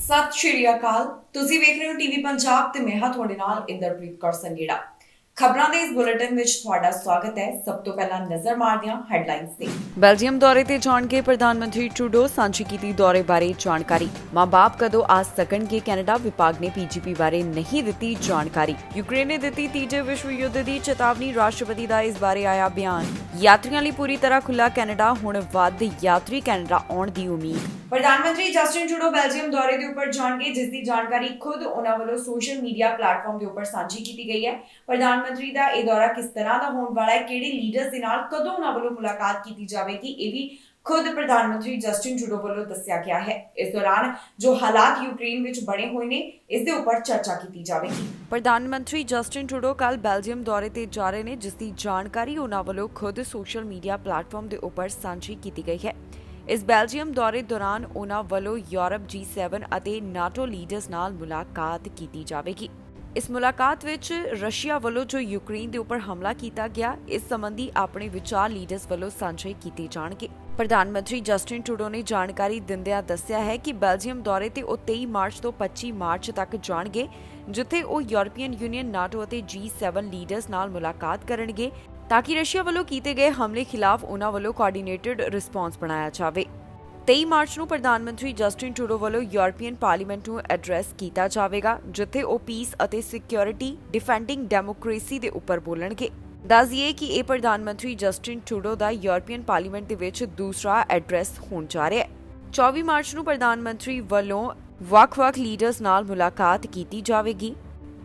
ਸਤਿ ਸ਼੍ਰੀ ਅਕਾਲ। ਤੁਸੀਂ ਵੇਖ ਰਹੇ ਹੋ ਟੀਵੀ ਪੰਜਾਬ ਤੇ ਮੈਂ ਹਾਂ ਤੁਹਾਡੇ ਨਾਲ ਇੰਦਰਪ੍ਰੀਤ ਕੌਰ ਸੰਗੇੜਾ। ਖਬਰਾਂ ਦੇ ਇਸ ਬੁਲੇਟਿਨ ਵਿੱਚ ਤੁਹਾਡਾ ਸਵਾਗਤ ਹੈ। ਸਭ ਤੋਂ ਪਹਿਲਾਂ ਨਜ਼ਰ ਮਾਰਦੇ ਹਾਂ ਹੈਡਲਾਈਨਸ ਤੇ। ਬੈਲਜੀਅਮ ਦੌਰੇ ਤੇ ਜਾਣਗੇ ਪ੍ਰਧਾਨ ਮੰਤਰੀ ਟਰੂਡੋ, ਸਾਂਝੀ ਕੀਤੀ ਦੌਰੇ ਬਾਰੇ ਜਾਣਕਾਰੀ। ਮਾਂ-ਬਾਪ ਕਦੋਂ ਆ ਸਕਣਗੇ ਕੈਨੇਡਾ, ਵਿਭਾਗ ਨੇ ਪੀਜੀਪੀ ਬਾਰੇ ਨਹੀਂ ਦਿੱਤੀ ਜਾਣਕਾਰੀ। ਯੂਕਰੇਨ ਨੇ ਦਿੱਤੀ ਤੀਜੇ ਵਿਸ਼ਵ ਯੁੱਧ ਦੀ ਚੇਤਾਵਨੀ, ਰਾਸ਼ਟਰਪਤੀ ਦਾ ਇਸ ਬਾਰੇ ਆਇਆ ਬਿਆਨ। ਯਾਤਰੀਆਂ ਲਈ ਪੂਰੀ ਤਰ੍ਹਾਂ ਖੁੱਲ੍ਹਾ ਕੈਨੇਡਾ, ਹੁਣ ਵੱਧ ਯਾਤਰੀ ਕੈਨੇਡਾ ਆਉਣ ਦੀ ਉਮੀਦ। ਪ੍ਰਧਾਨ ਮੰਤਰੀ ਜਸਟਿਨ ਟਰੂਡੋ ਬੈਲਜੀਅਮ ਦੌਰੇ ਦੇ ਉੱਪਰ ਜਾਣਗੇ, ਜਿਸ ਦੀ ਜਾਣਕਾਰੀ ਖੁਦ ਉਹਨਾਂ ਵੱਲੋਂ ਸੋਸ਼ਲ ਮੀਡੀਆ ਪਲੇਟਫਾਰਮ ਦੇ ਉੱਪਰ ਸਾਂਝੀ ਕੀਤੀ ਗਈ ਹੈ। ਪ੍ਰਧਾਨ ਮੰਤਰੀ ਦਾ ਇਹ ਦੌਰਾ ਕਿਸ ਤਰ੍ਹਾਂ ਦਾ ਹੋਣ ਵਾਲਾ ਹੈ, ਕਿਹੜੇ ਲੀਡਰਸ ਦੇ ਨਾਲ ਕਦੋਂ ਉਹਨਾਂ ਵੱਲੋਂ ਮੁਲਾਕਾਤ ਕੀਤੀ ਜਾਵੇਗੀ, ਇਹ ਵੀ ਖੁਦ ਪ੍ਰਧਾਨ ਮੰਤਰੀ ਜਸਟਿਨ ਟਰੂਡੋ ਵੱਲੋਂ ਦੱਸਿਆ ਗਿਆ ਹੈ। ਇਸ ਦੌਰਾਨ ਜੋ ਹਾਲਾਤ ਯੂਕਰੇਨ ਵਿੱਚ ਬਣੇ ਹੋਏ ਨੇ, ਇਸ ਦੇ ਉੱਪਰ ਚਰਚਾ ਕੀਤੀ ਜਾਵੇਗੀ। ਪ੍ਰਧਾਨ ਮੰਤਰੀ ਜਸਟਿਨ ਟਰੂਡੋ ਕੱਲ ਬੈਲਜੀਅਮ ਦੌਰੇ ਤੇ ਜਾ ਰਹੇ ਨੇ, ਜਿਸ ਦੀ ਜਾਣਕਾਰੀ ਉਹਨਾਂ ਵੱਲੋਂ ਖੁਦ ਸੋਸ਼ਲ ਮੀਡੀਆ ਪਲੇਟਫਾਰਮ ਦੇ ਉੱਪਰ ਸਾਂਝੀ ਕੀਤੀ ਗਈ ਹੈ। ਇਸ ਬੈਲਜੀਅਮ ਦੌਰੇ ਦੌਰਾਨ ਉਹਨਾਂ ਵੱਲੋਂ ਯੂਰਪ G7 ਅਤੇ ਨਾਟੋ ਲੀਡਰਸ ਨਾਲ ਮੁਲਾਕਾਤ ਕੀਤੀ ਜਾਵੇਗੀ। ਇਸ ਮੁਲਾਕਾਤ ਵਿੱਚ ਰਸ਼ੀਆ ਵੱਲੋਂ ਜੋ ਯੂਕਰੇਨ ਦੇ ਉੱਪਰ ਹਮਲਾ ਕੀਤਾ ਗਿਆ, ਇਸ ਸੰਬੰਧੀ ਆਪਣੇ ਵਿਚਾਰ ਲੀਡਰਸ ਵੱਲੋਂ ਸਾਂਝੇ ਕੀਤੇ ਜਾਣਗੇ। ਪ੍ਰਧਾਨ ਮੰਤਰੀ ਜਸਟਿਨ ਟਰੂਡੋ ਨੇ ਜਾਣਕਾਰੀ ਦਿੰਦਿਆਂ ਦੱਸਿਆ ਹੈ ਕਿ ਬੈਲਜੀਅਮ ਦੌਰੇ ਤੇ ਉਹ 23 ਮਾਰਚ ਤੋਂ 25 ਮਾਰਚ ਤੱਕ ਜਾਣਗੇ, ਜਿੱਥੇ ਉਹ ਯੂਰਪੀਅਨ ਯੂਨੀਅਨ, ਨਾਟੋ ਅਤੇ G7 ਲੀਡਰਸ ਨਾਲ ਮੁਲਾਕਾਤ ਕਰਨਗੇ ਤਾਂ ਕਿ ਰਸ਼ੀਆ ਵੱਲੋਂ ਕੀਤੇ ਗਏ ਹਮਲੇ ਖਿਲਾਫ ਉਹਨਾਂ ਵੱਲੋਂ ਕੋਆਰਡੀਨੇਟਡ ਰਿਸਪਾਂਸ ਬਣਾਇਆ ਜਾਵੇ। 23 ਮਾਰਚ ਨੂੰ ਪ੍ਰਧਾਨ ਮੰਤਰੀ ਜਸਟਿਨ ਟਰੂਡੋ ਵੱਲੋਂ ਯੂਰਪੀਅਨ ਪਾਰਲੀਮੈਂਟ ਨੂੰ ਐਡਰੈਸ ਕੀਤਾ ਜਾਵੇਗਾ, ਜਿੱਥੇ ਉਹ ਪੀਸ ਅਤੇ ਸਿਕਿਉਰਿਟੀ, ਡਿਫੈਂਡਿੰਗ ਡੈਮੋਕ੍ਰੇਸੀ ਦੇ ਉੱਪਰ ਬੋਲਣਗੇ। ਦੱਸ ਦਈਏ ਕਿ ਇਹ ਪ੍ਰਧਾਨ ਮੰਤਰੀ ਜਸਟਿਨ ਟਰੂਡੋ ਦਾ ਯੂਰਪੀਅਨ ਪਾਰਲੀਮੈਂਟ ਦੇ ਵਿੱਚ ਦੂਸਰਾ ਐਡਰੈਸ ਹੋਣ ਜਾ ਰਿਹਾ ਹੈ। 24 ਮਾਰਚ ਨੂੰ ਪ੍ਰਧਾਨ ਮੰਤਰੀ ਵੱਲੋਂ ਵੱਖ-ਵੱਖ ਲੀਡਰਸ ਨਾਲ ਮੁਲਾਕਾਤ ਕੀਤੀ ਜਾਵੇਗੀ।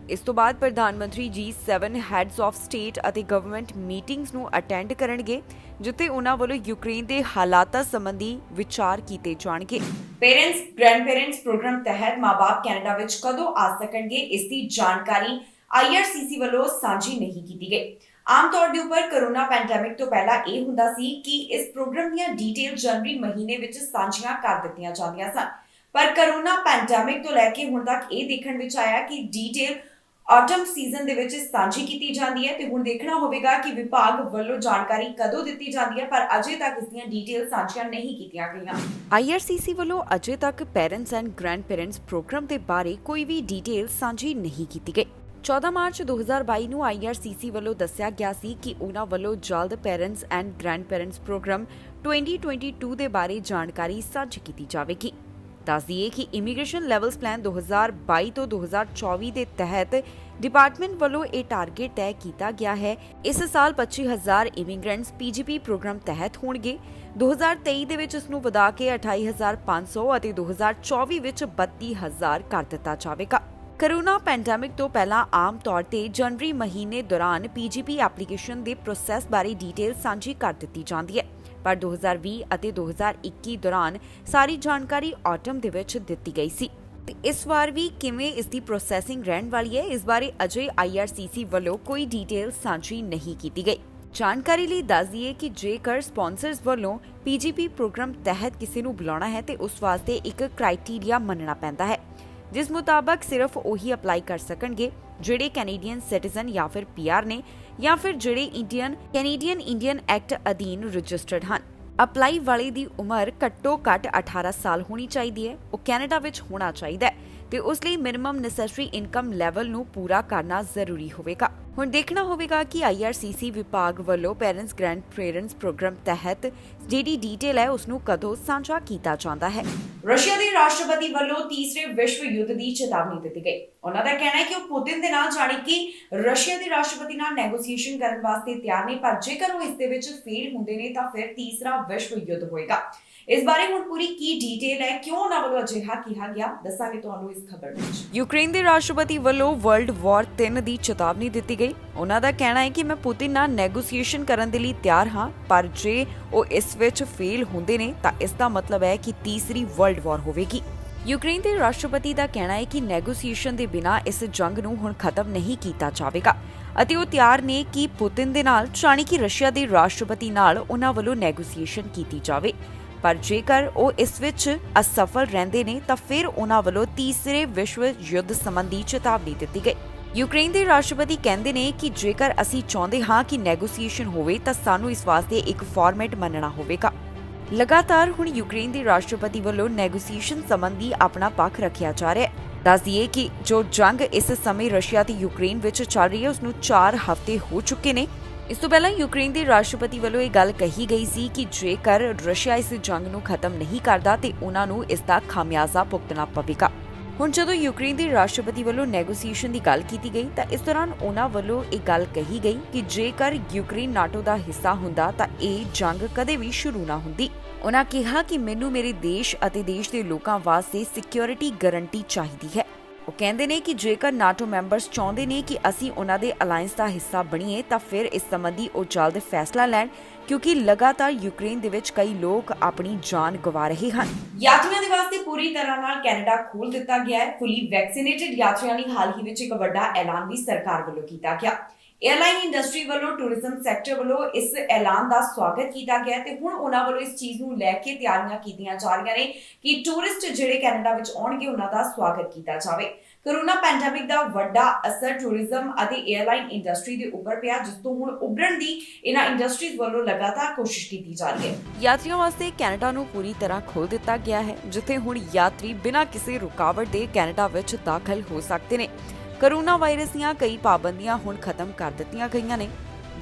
ਇਸ ਤੋਂ ਬਾਅਦ ਪ੍ਰਧਾਨ ਮੰਤਰੀ G7 ਹੈਡਸ ਆਫ ਸਟੇਟ ਅਤੇ ਗਵਰਨਮੈਂਟ ਮੀਟਿੰਗਸ ਨੂੰ ਅਟੈਂਡ ਕਰਨਗੇ, ਜਿੱਥੇ ਉਹਨਾਂ ਵੱਲੋਂ ਯੂਕਰੇਨ ਦੇ ਹਾਲਾਤਾਂ ਸੰਬੰਧੀ ਵਿਚਾਰ ਕੀਤੇ ਜਾਣਗੇ। ਪੇਰੈਂਟਸ ਗ੍ਰੈਂਡ ਪੇਰੈਂਟਸ ਪ੍ਰੋਗਰਾਮ ਤਹਿਤ ਮਾਂ-ਬਾਪ ਕੈਨੇਡਾ ਵਿੱਚ ਕਦੋਂ ਆ ਸਕਣਗੇ, ਇਸ ਦੀ ਜਾਣਕਾਰੀ IRCC ਵੱਲੋਂ ਸਾਂਝੀ ਨਹੀਂ ਕੀਤੀ ਗਈ। ਆਮ ਤੌਰ ਦੇ ਉੱਪਰ ਕੋਰੋਨਾ ਪੈਂਡੈਮਿਕ ਤੋਂ ਪਹਿਲਾਂ ਇਹ ਹੁੰਦਾ ਸੀ ਕਿ ਇਸ ਪ੍ਰੋਗਰਾਮ ਦੀਆਂ ਡਿਟੇਲ ਜਨਵਰੀ ਮਹੀਨੇ ਵਿੱਚ ਸਾਂਝੀਆਂ ਕਰ ਦਿੱਤੀਆਂ ਜਾਂਦੀਆਂ ਸਨ, ਪਰ ਕੋਰੋਨਾ ਪੈਂਡੈਮਿਕ ਤੋਂ ਲੈ ਕੇ ਹੁਣ ਤੱਕ ਇਹ ਦੇਖਣ ਵਿੱਚ ਆਇਆ ਕਿ ਡਿਟੇਲ ਆਟਮ ਸੀਜ਼ਨ ਦੇ ਵਿੱਚ ਸਾਂਝੀ ਕੀਤੀ ਜਾਂਦੀ ਹੈ ਤੇ ਹੁਣ ਦੇਖਣਾ ਹੋਵੇਗਾ ਕਿ ਵਿਭਾਗ ਵੱਲੋਂ ਜਾਣਕਾਰੀ ਕਦੋਂ ਦਿੱਤੀ ਜਾਂਦੀ ਹੈ, ਪਰ ਅਜੇ ਤੱਕ ਇਸ ਦੀਆਂ ਡਿਟੇਲ ਸਾਂਝੀਆਂ ਨਹੀਂ ਕੀਤੀਆਂ ਗਈਆਂ। IRCC ਵੱਲੋਂ ਅਜੇ ਤੱਕ parents and grandparents program ਦੇ ਬਾਰੇ ਕੋਈ ਵੀ ਡਿਟੇਲ ਸਾਂਝੀ ਨਹੀਂ ਕੀਤੀ ਗਈ। 14 ਮਾਰਚ 2022 ਨੂੰ IRCC ਵੱਲੋਂ ਦੱਸਿਆ ਗਿਆ ਸੀ ਕਿ ਉਹਨਾਂ ਵੱਲੋਂ ਜਲਦ parents and grandparents program 2022 ਦੇ ਬਾਰੇ ਜਾਣਕਾਰੀ ਸਾਂਝੀ ਕੀਤੀ ਜਾਵੇਗੀ। ਦੱਸ ਦਈਏ ਕਿ ਇਮੀਗ੍ਰੇਸ਼ਨ ਲੈਵਲਸ ਪਲਾਨ 2022 ਤੋਂ 2024 ਦੇ ਤਹਿਤ ਡਿਪਾਰਟਮੈਂਟ ਵੱਲੋਂ ਇਹ ਟਾਰਗੇਟ ਤੈਅ ਕੀਤਾ ਗਿਆ ਹੈ। ਇਸ ਸਾਲ 25,000 ਇਮੀਗ੍ਰੈਂਟਸ PGP ਪ੍ਰੋਗਰਾਮ ਤਹਿਤ ਹੋਣਗੇ। 2023 ਦੇ ਵਿੱਚ ਇਸ ਨੂੰ ਵਧਾ ਕੇ 28,500 ਅਤੇ 2024 ਵਿੱਚ 32,000 ਕਰ ਦਿੱਤਾ ਜਾਵੇਗਾ। ਕੋਰੋਨਾ ਪੈਂਡੈਮਿਕ ਤੋਂ ਪਹਿਲਾਂ ਆਮ ਤੌਰ ਤੇ ਜਨਵਰੀ ਮਹੀਨੇ ਦੌਰਾਨ PGP ਐਪਲੀਕੇਸ਼ਨ ਦੇ ਪ੍ਰੋਸੈਸ ਬਾਰੇ ਡਿਟੇਲ ਸਾਂਝੀ ਕਰ ਦਿੱਤੀ ਜਾਂਦੀ ਹੈ, ਪਰ 2020 ਅਤੇ 2021 ਦੌਰਾਨ ਸਾਰੀ ਜਾਣਕਾਰੀ ਆਟਮ ਦੇ ਵਿੱਚ ਦਿੱਤੀ ਗਈ ਸੀ ਤੇ ਇਸ ਵਾਰ ਵੀ ਕਿਵੇਂ ਇਸ ਦੀ ਪ੍ਰੋਸੈਸਿੰਗ ਰਹਿਣ ਵਾਲੀ ਹੈ, ਇਸ ਬਾਰੇ ਅਜੇ IRCC ਵੱਲੋਂ ਕੋਈ ਡਿਟੇਲ ਸਾਂਝੀ ਨਹੀਂ ਕੀਤੀ ਗਈ। ਜਾਣਕਾਰੀ ਲਈ ਦੱਸ ਦਈਏ ਕਿ ਜੇਕਰ ਸਪਾਂਸਰਸ ਵੱਲੋਂ PGP ਪ੍ਰੋਗਰਾਮ ਤਹਿਤ ਕਿਸੇ ਨੂੰ ਬੁਲਾਉਣਾ ਹੈ ਤੇ ਉਸ ਵਾਸਤੇ ਇੱਕ ਕ੍ਰਾਈਟੇਰੀਆ ਮੰਨਣਾ ਪੈਂਦਾ ਹੈ, ਜਿਸ ਮੁਤਾਬਕ ਸਿਰਫ ਉਹੀ ਅਪਲਾਈ ਕਰ ਸਕਣਗੇ ਜਿਹੜੇ ਕੈਨੇਡੀਅਨ ਸਿਟੀਜ਼ਨ ਜਾਂ ਫਿਰ PR ਨੇ, ਜਾਂ ਫਿਰ ਜਿਹੜੇ ਕੈਨੇਡੀਅਨ ਇੰਡੀਅਨ ਐਕਟ ਅਧੀਨ ਰਜਿਸਟਰਡ ਹਨ। ਅਪਲਾਈ ਵਾਲੇ ਦੀ ਉਮਰ ਘੱਟੋ ਘੱਟ 18 ਸਾਲ ਹੋਣੀ ਚਾਹੀਦੀ ਹੈ, ਉਹ ਕੈਨੇਡਾ ਵਿੱਚ ਹੋਣਾ ਚਾਹੀਦਾ ਹੈ ਤੇ ਉਸ ਲਈ ਮਿਨੀਮਮ ਨੈਸੈਸਰੀ ਇਨਕਮ ਲੈਵਲ ਨੂੰ ਪੂਰਾ ਕਰਨਾ ਜ਼ਰੂਰੀ ਹੋਵੇਗਾ। ਹੁਣ ਦੇਖਣਾ ਹੋਵੇਗਾ ਕਿ IRCC ਵਿਭਾਗ ਵੱਲੋਂ ਪੈਰੈਂਟਸ ਗ੍ਰੈਂਡ ਪੇਰੈਂਟਸ ਪ੍ਰੋਗਰਾਮ ਤਹਿਤ ਜਿਹੜੀ ਡਿਟੇਲ ਹੈ ਉਸ ਨੂੰ ਕਦੋਂ ਸਾਂਝਾ ਕੀਤਾ ਜਾਂਦਾ ਹੈ। ਰਸ਼ੀਆ ਦੇ ਰਾਸ਼ਟਰਪਤੀ ਵੱਲੋਂ ਤੀਸਰੇ ਵਿਸ਼ਵ ਯੁੱਧ ਦੀ ਚੇਤਾਵਨੀ ਦਿੱਤੀ ਗਈ। ਉਹਨਾਂ ਦਾ ਕਹਿਣਾ ਹੈ ਕਿ ਉਹ ਪੁਤਿਨ ਦੇ ਨਾਲ ਜਾਣੀ ਕਿ ਰਸ਼ੀਆ ਦੇ ਰਾਸ਼ਟਰਪਤੀ ਨਾਲ ਨੈਗੋਸੀਏਸ਼ਨ ਕਰਨ ਵਾਸਤੇ ਤਿਆਰ ਨੇ, ਪਰ ਜੇਕਰ ਉਹ ਇਸ ਦੇ ਵਿੱਚ ਫੇਲ ਹੁੰਦੇ ਨੇ ਤਾਂ ਫਿਰ ਤੀਸਰਾ ਵਿਸ਼ਵ ਯੁੱਧ ਹੋਏਗਾ। ਇਸ ਬਾਰੇ ਹੁਣ ਪੂਰੀ ਕੀ ਡਿਟੇਲ ਹੈ, ਕਿਉਂ ਉਹਨਾਂ ਵੱਲੋਂ ਅਜਿਹਾ ਕਿਹਾ ਗਿਆ, ਦੱਸਾਂਗੇ ਤੁਹਾਨੂੰ ਇਸ ਖਬਰ ਵਿੱਚ। ਯੂਕਰੇਨ ਦੇ ਰਾਸ਼ਟਰਪਤੀ ਵੱਲੋਂ ਵਰਲਡ ਵਾਰ 3 ਦੀ ਚੇਤਾਵਨੀ ਦਿੱਤੀ ਗਈ। ਉਹਨਾਂ ਦਾ ਕਹਿਣਾ ਹੈ ਕਿ ਮੈਂ ਪੁਤਿਨ ਨਾਲ ਨੈਗੋਸੀਏਸ਼ਨ ਕਰਨ ਦੇ ਲਈ ਤਿਆਰ ਹਾਂ, ਪਰ ਜੇ ਉਹ ਇਸ ਵਿੱਚ ਫੇਲ ਹੁੰਦੇ ਨੇ ਤਾਂ ਇਸ ਦਾ ਮਤਲਬ ਹੈ ਕਿ ਤੀਸਰੀ ਵਰਲਡ ਵਾਰ ਹੋਵੇਗੀ। ਯੂਕਰੇਨ ਦੇ ਰਾਸ਼ਟਰਪਤੀ ਦਾ ਕਹਿਣਾ ਹੈ ਕਿ ਨੈਗੋਸੀਏਸ਼ਨ ਦੇ ਬਿਨਾਂ ਇਸ ਜੰਗ ਨੂੰ ਹੁਣ ਖਤਮ ਨਹੀਂ ਕੀਤਾ ਜਾਵੇਗਾ ਅਤੇ ਉਹ ਤਿਆਰ ਨੇ ਕਿ ਪੁਤਿਨ ਦੇ ਨਾਲ, ਯਾਨੀ ਕਿ ਰਸ਼ੀਆ ਦੇ ਰਾਸ਼ਟਰਪਤੀ ਨਾਲ ਉਹਨਾਂ ਵੱਲੋਂ ਨੈਗੋਸੀਏਸ਼ਨ ਕੀਤੀ ਜਾਵੇ, ਪਰ ਜੇਕਰ ਉਹ ਇਸ ਵਿੱਚ ਅਸਫਲ ਰਹਿੰਦੇ ਨੇ ਤਾਂ ਫਿਰ ਉਹਨਾਂ ਵੱਲੋਂ ਤੀਸਰੇ ਵਿਸ਼ਵ ਯੁੱਧ ਸੰਬੰਧੀ ਚੇਤਾਵਨੀ ਦਿੱਤੀ ਗਈ। ਯੂਕਰੇਨ ਦੇ ਰਾਸ਼ਟਰਪਤੀ ਕਹਿੰਦੇ ਨੇ ਕਿ ਜੇਕਰ ਅਸੀਂ ਚਾਹੁੰਦੇ ਹਾਂ ਕਿ ਨੈਗੋਸੀਏਸ਼ਨ ਹੋਵੇ ਤਾਂ ਸਾਨੂੰ ਇਸ ਵਾਸਤੇ ਇੱਕ ਫਾਰਮੈਟ ਮੰਨਣਾ ਹੋਵੇਗਾ। ਲਗਾਤਾਰ ਹੁਣ ਯੂਕਰੇਨ ਦੇ ਰਾਸ਼ਟਰਪਤੀ ਵੱਲੋਂ ਨੈਗੋਸੀਏਸ਼ਨ ਸੰਬੰਧੀ ਆਪਣਾ ਪੱਖ ਰੱਖਿਆ ਜਾ ਰਿਹਾ ਹੈ। ਦੱਸ ਦਈਏ ਕਿ ਜੋ ਜੰਗ ਇਸ ਸਮੇਂ ਰਸ਼ੀਆ ਤੇ ਯੂਕਰੇਨ ਵਿੱਚ ਚੱਲ ਰਹੀ ਹੈ ਉਸ ਨੂੰ 4 ਹਫ਼ਤੇ ਹੋ ਚੁੱਕੇ ਨੇ। ਇਸ ਤੋਂ ਪਹਿਲਾਂ ਯੂਕਰੇਨ ਦੇ ਰਾਸ਼ਟਰਪਤੀ ਵੱਲੋਂ ਇਹ ਗੱਲ ਕਹੀ ਗਈ ਸੀ ਕਿ ਜੇਕਰ ਰਸ਼ੀਆ ਇਸ ਜੰਗ ਨੂੰ ਖਤਮ ਨਹੀਂ ਕਰਦਾ ਤੇ ਉਹਨਾਂ ਨੂੰ ਇਸ ਦਾ ਖਾਮਿਆਜ਼ਾ ਭੁਗਤਣਾ ਪਵੇਗਾ। ਹੁਣ ਜਦੋਂ ਯੂਕਰੇਨ ਦੇ ਰਾਸ਼ਟਰਪਤੀ ਵੱਲੋਂ ਨੈਗੋਸੀਏਸ਼ਨ ਦੀ ਗੱਲ ਕੀਤੀ ਗਈ ਤਾਂ ਇਸ ਦੌਰਾਨ ਉਹਨਾਂ ਵੱਲੋਂ ਇਹ ਗੱਲ ਕਹੀ ਗਈ ਕਿ ਜੇਕਰ ਯੂਕਰੇਨ ਨਾਟੋ ਦਾ ਹਿੱਸਾ ਹੁੰਦਾ ਤਾਂ ਇਹ ਜੰਗ ਕਦੇ ਵੀ ਸ਼ੁਰੂ ਨਾ ਹੁੰਦੀ। ਉਹਨਾਂ ਕਿਹਾ ਕਿ ਮੈਨੂੰ ਮੇਰੇ ਦੇਸ਼ ਅਤੇ ਦੇਸ਼ ਦੇ ਲੋਕਾਂ ਵਾਸਤੇ ਸਿਕਿਉਰਿਟੀ ਗਾਰੰਟੀ ਚਾਹੀਦੀ ਹੈ। ਉਹ ਕਹਿੰਦੇ ਨੇ ਕਿ ਜੇਕਰ ਨਾਟੋ ਮੈਂਬਰਸ ਚਾਹੁੰਦੇ ਨੇ ਕਿ ਅਸੀਂ ਉਹਨਾਂ ਦੇ ਅਲਾਇੰਸ ਦਾ ਹਿੱਸਾ ਬਣੀਏ ਤਾਂ ਫਿਰ ਇਸ ਸੰਬੰਧੀ ਉਹ ਜਲਦ ਫੈਸਲਾ ਲੈਣ, ਕਿਉਂਕਿ ਲਗਾਤਾਰ ਯੂਕਰੇਨ ਦੇ ਵਿੱਚ ਕਈ ਲੋਕ ਆਪਣੀ ਜਾਨ ਗਵਾ ਰਹੇ ਹਨ। ਯਾਤਰੀਆਂ ਦੇ ਵਾਸਤੇ ਪੂਰੀ ਤਰ੍ਹਾਂ ਨਾਲ ਕੈਨੇਡਾ ਖੋਲ੍ਹ ਦਿੱਤਾ ਗਿਆ ਹੈ। ਫੁੱਲੀ ਵੈਕਸੀਨੇਟਡ ਯਾਤਰੀਆਂ ਲਈ ਹਾਲ ਹੀ ਵਿੱਚ ਇੱਕ ਵੱਡਾ ਐਲਾਨ ਵੀ ਸਰਕਾਰ ਵੱਲੋਂ ਕੀਤਾ ਗਿਆ। 에ਅਰਲਾਈਨ ਇੰਡਸਟਰੀ ਵੱਲੋਂ ਟੂਰਿਜ਼ਮ ਸੈਕਟਰ ਵੱਲੋਂ ਇਸ ਐਲਾਨ ਦਾ ਸਵਾਗਤ ਕੀਤਾ ਗਿਆ ਤੇ ਹੁਣ ਉਹਨਾਂ ਵੱਲੋਂ ਇਸ ਚੀਜ਼ ਨੂੰ ਲੈ ਕੇ ਤਿਆਰੀਆਂ ਕੀਤੀਆਂ ਜਾ ਰਹੀਆਂ ਨੇ ਕਿ ਟੂਰਿਸਟ ਜਿਹੜੇ ਕੈਨੇਡਾ ਵਿੱਚ ਆਉਣਗੇ ਉਹਨਾਂ ਦਾ ਸਵਾਗਤ ਕੀਤਾ ਜਾਵੇ। ਕੋਰੋਨਾ ਪੈਂਡੇਮਿਕ ਦਾ ਵੱਡਾ ਅਸਰ ਟੂਰਿਜ਼ਮ ਅਤੇ 에ਅਰਲਾਈਨ ਇੰਡਸਟਰੀ ਦੇ ਉੱਪਰ ਪਿਆ, ਜਿਸ ਤੋਂ ਹੁਣ ਉੱਭਰਨ ਦੀ ਇਹਨਾਂ ਇੰਡਸਟਰੀਜ਼ ਵੱਲੋਂ ਲਗਾਤਾਰ ਕੋਸ਼ਿਸ਼ ਕੀਤੀ ਜਾ ਰਹੀ ਹੈ। ਯਾਤਰੀਆਂ ਵਾਸਤੇ ਕੈਨੇਡਾ ਨੂੰ ਪੂਰੀ ਤਰ੍ਹਾਂ ਖੋਲ੍ਹ ਦਿੱਤਾ ਗਿਆ ਹੈ, ਜਿੱਥੇ ਹੁਣ ਯਾਤਰੀ ਬਿਨਾਂ ਕਿਸੇ ਰੁਕਾਵਟ ਦੇ ਕੈਨੇਡਾ ਵਿੱਚ ਦਾਖਲ ਹੋ ਸਕਦੇ ਨੇ। ਕੋਰੋਨਾ ਵਾਇਰਸ ਦੀਆਂ ਕਈ ਪਾਬੰਦੀਆਂ ਹੁਣ ਖਤਮ ਕਰ ਦਿੱਤੀਆਂ ਗਈਆਂ ਨੇ,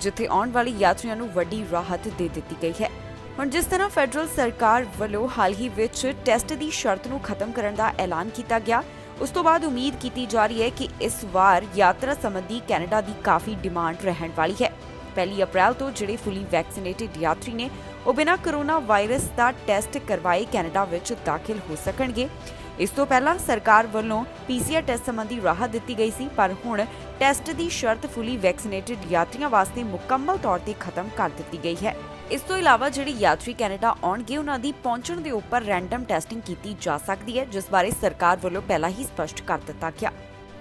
ਜਿੱਥੇ ਆਉਣ ਵਾਲੇ ਯਾਤਰੀਆਂ ਨੂੰ ਵੱਡੀ ਰਾਹਤ ਦੇ ਦਿੱਤੀ ਗਈ ਹੈ। ਹੁਣ ਜਿਸ ਤਰ੍ਹਾਂ ਫੈਡਰਲ ਸਰਕਾਰ ਵੱਲੋਂ ਹਾਲ ਹੀ ਵਿੱਚ ਟੈਸਟ ਦੀ ਸ਼ਰਤ ਨੂੰ ਖਤਮ ਕਰਨ ਦਾ ਐਲਾਨ ਕੀਤਾ ਗਿਆ, ਉਸ ਤੋਂ ਬਾਅਦ ਉਮੀਦ ਕੀਤੀ ਜਾ ਰਹੀ ਹੈ ਕਿ ਇਸ ਵਾਰ ਯਾਤਰਾ ਸੰਬੰਧੀ ਕੈਨੇਡਾ ਦੀ ਕਾਫੀ ਡਿਮਾਂਡ ਰਹਿਣ ਵਾਲੀ ਹੈ। 1 ਅਪ੍ਰੈਲ ਤੋਂ ਜਿਹੜੇ ਫੁੱਲੀ ਵੈਕਸੀਨੇਟਡ ਯਾਤਰੀ ਨੇ ਉਹ ਬਿਨਾਂ ਕੋਰੋਨਾ ਵਾਇਰਸ ਦਾ ਟੈਸਟ ਕਰਵਾਏ ਕੈਨੇਡਾ ਵਿੱਚ ਦਾਖਲ ਹੋ ਸਕਣਗੇ। ਇਸ ਤੋਂ ਪਹਿਲਾਂ ਸਰਕਾਰ ਵੱਲੋਂ PCR ਟੈਸਟ ਸੰਬੰਧੀ ਰਾਹਤ ਦਿੱਤੀ ਗਈ ਸੀ, ਪਰ ਹੁਣ ਟੈਸਟ ਦੀ ਸ਼ਰਤ ਫੁੱਲੀ ਵੈਕਸੀਨੇਟਡ ਯਾਤਰੀਆਂ ਵਾਸਤੇ ਮੁਕੰਮਲ ਤੌਰ ਤੇ ਖਤਮ ਕਰ ਦਿੱਤੀ ਗਈ ਹੈ। ਇਸ ਤੋਂ ਇਲਾਵਾ ਜਿਹੜੇ ਯਾਤਰੀ ਕੈਨੇਡਾ ਆਉਣਗੇ ਉਹਨਾਂ ਦੀ ਪਹੁੰਚਣ ਦੇ ਉੱਪਰ ਰੈਂਡਮ ਟੈਸਟਿੰਗ ਕੀਤੀ ਜਾ ਸਕਦੀ ਹੈ, ਜਿਸ ਬਾਰੇ ਸਰਕਾਰ ਵੱਲੋਂ ਪਹਿਲਾਂ ਹੀ ਸਪਸ਼ਟ ਕਰ ਦਿੱਤਾ ਗਿਆ।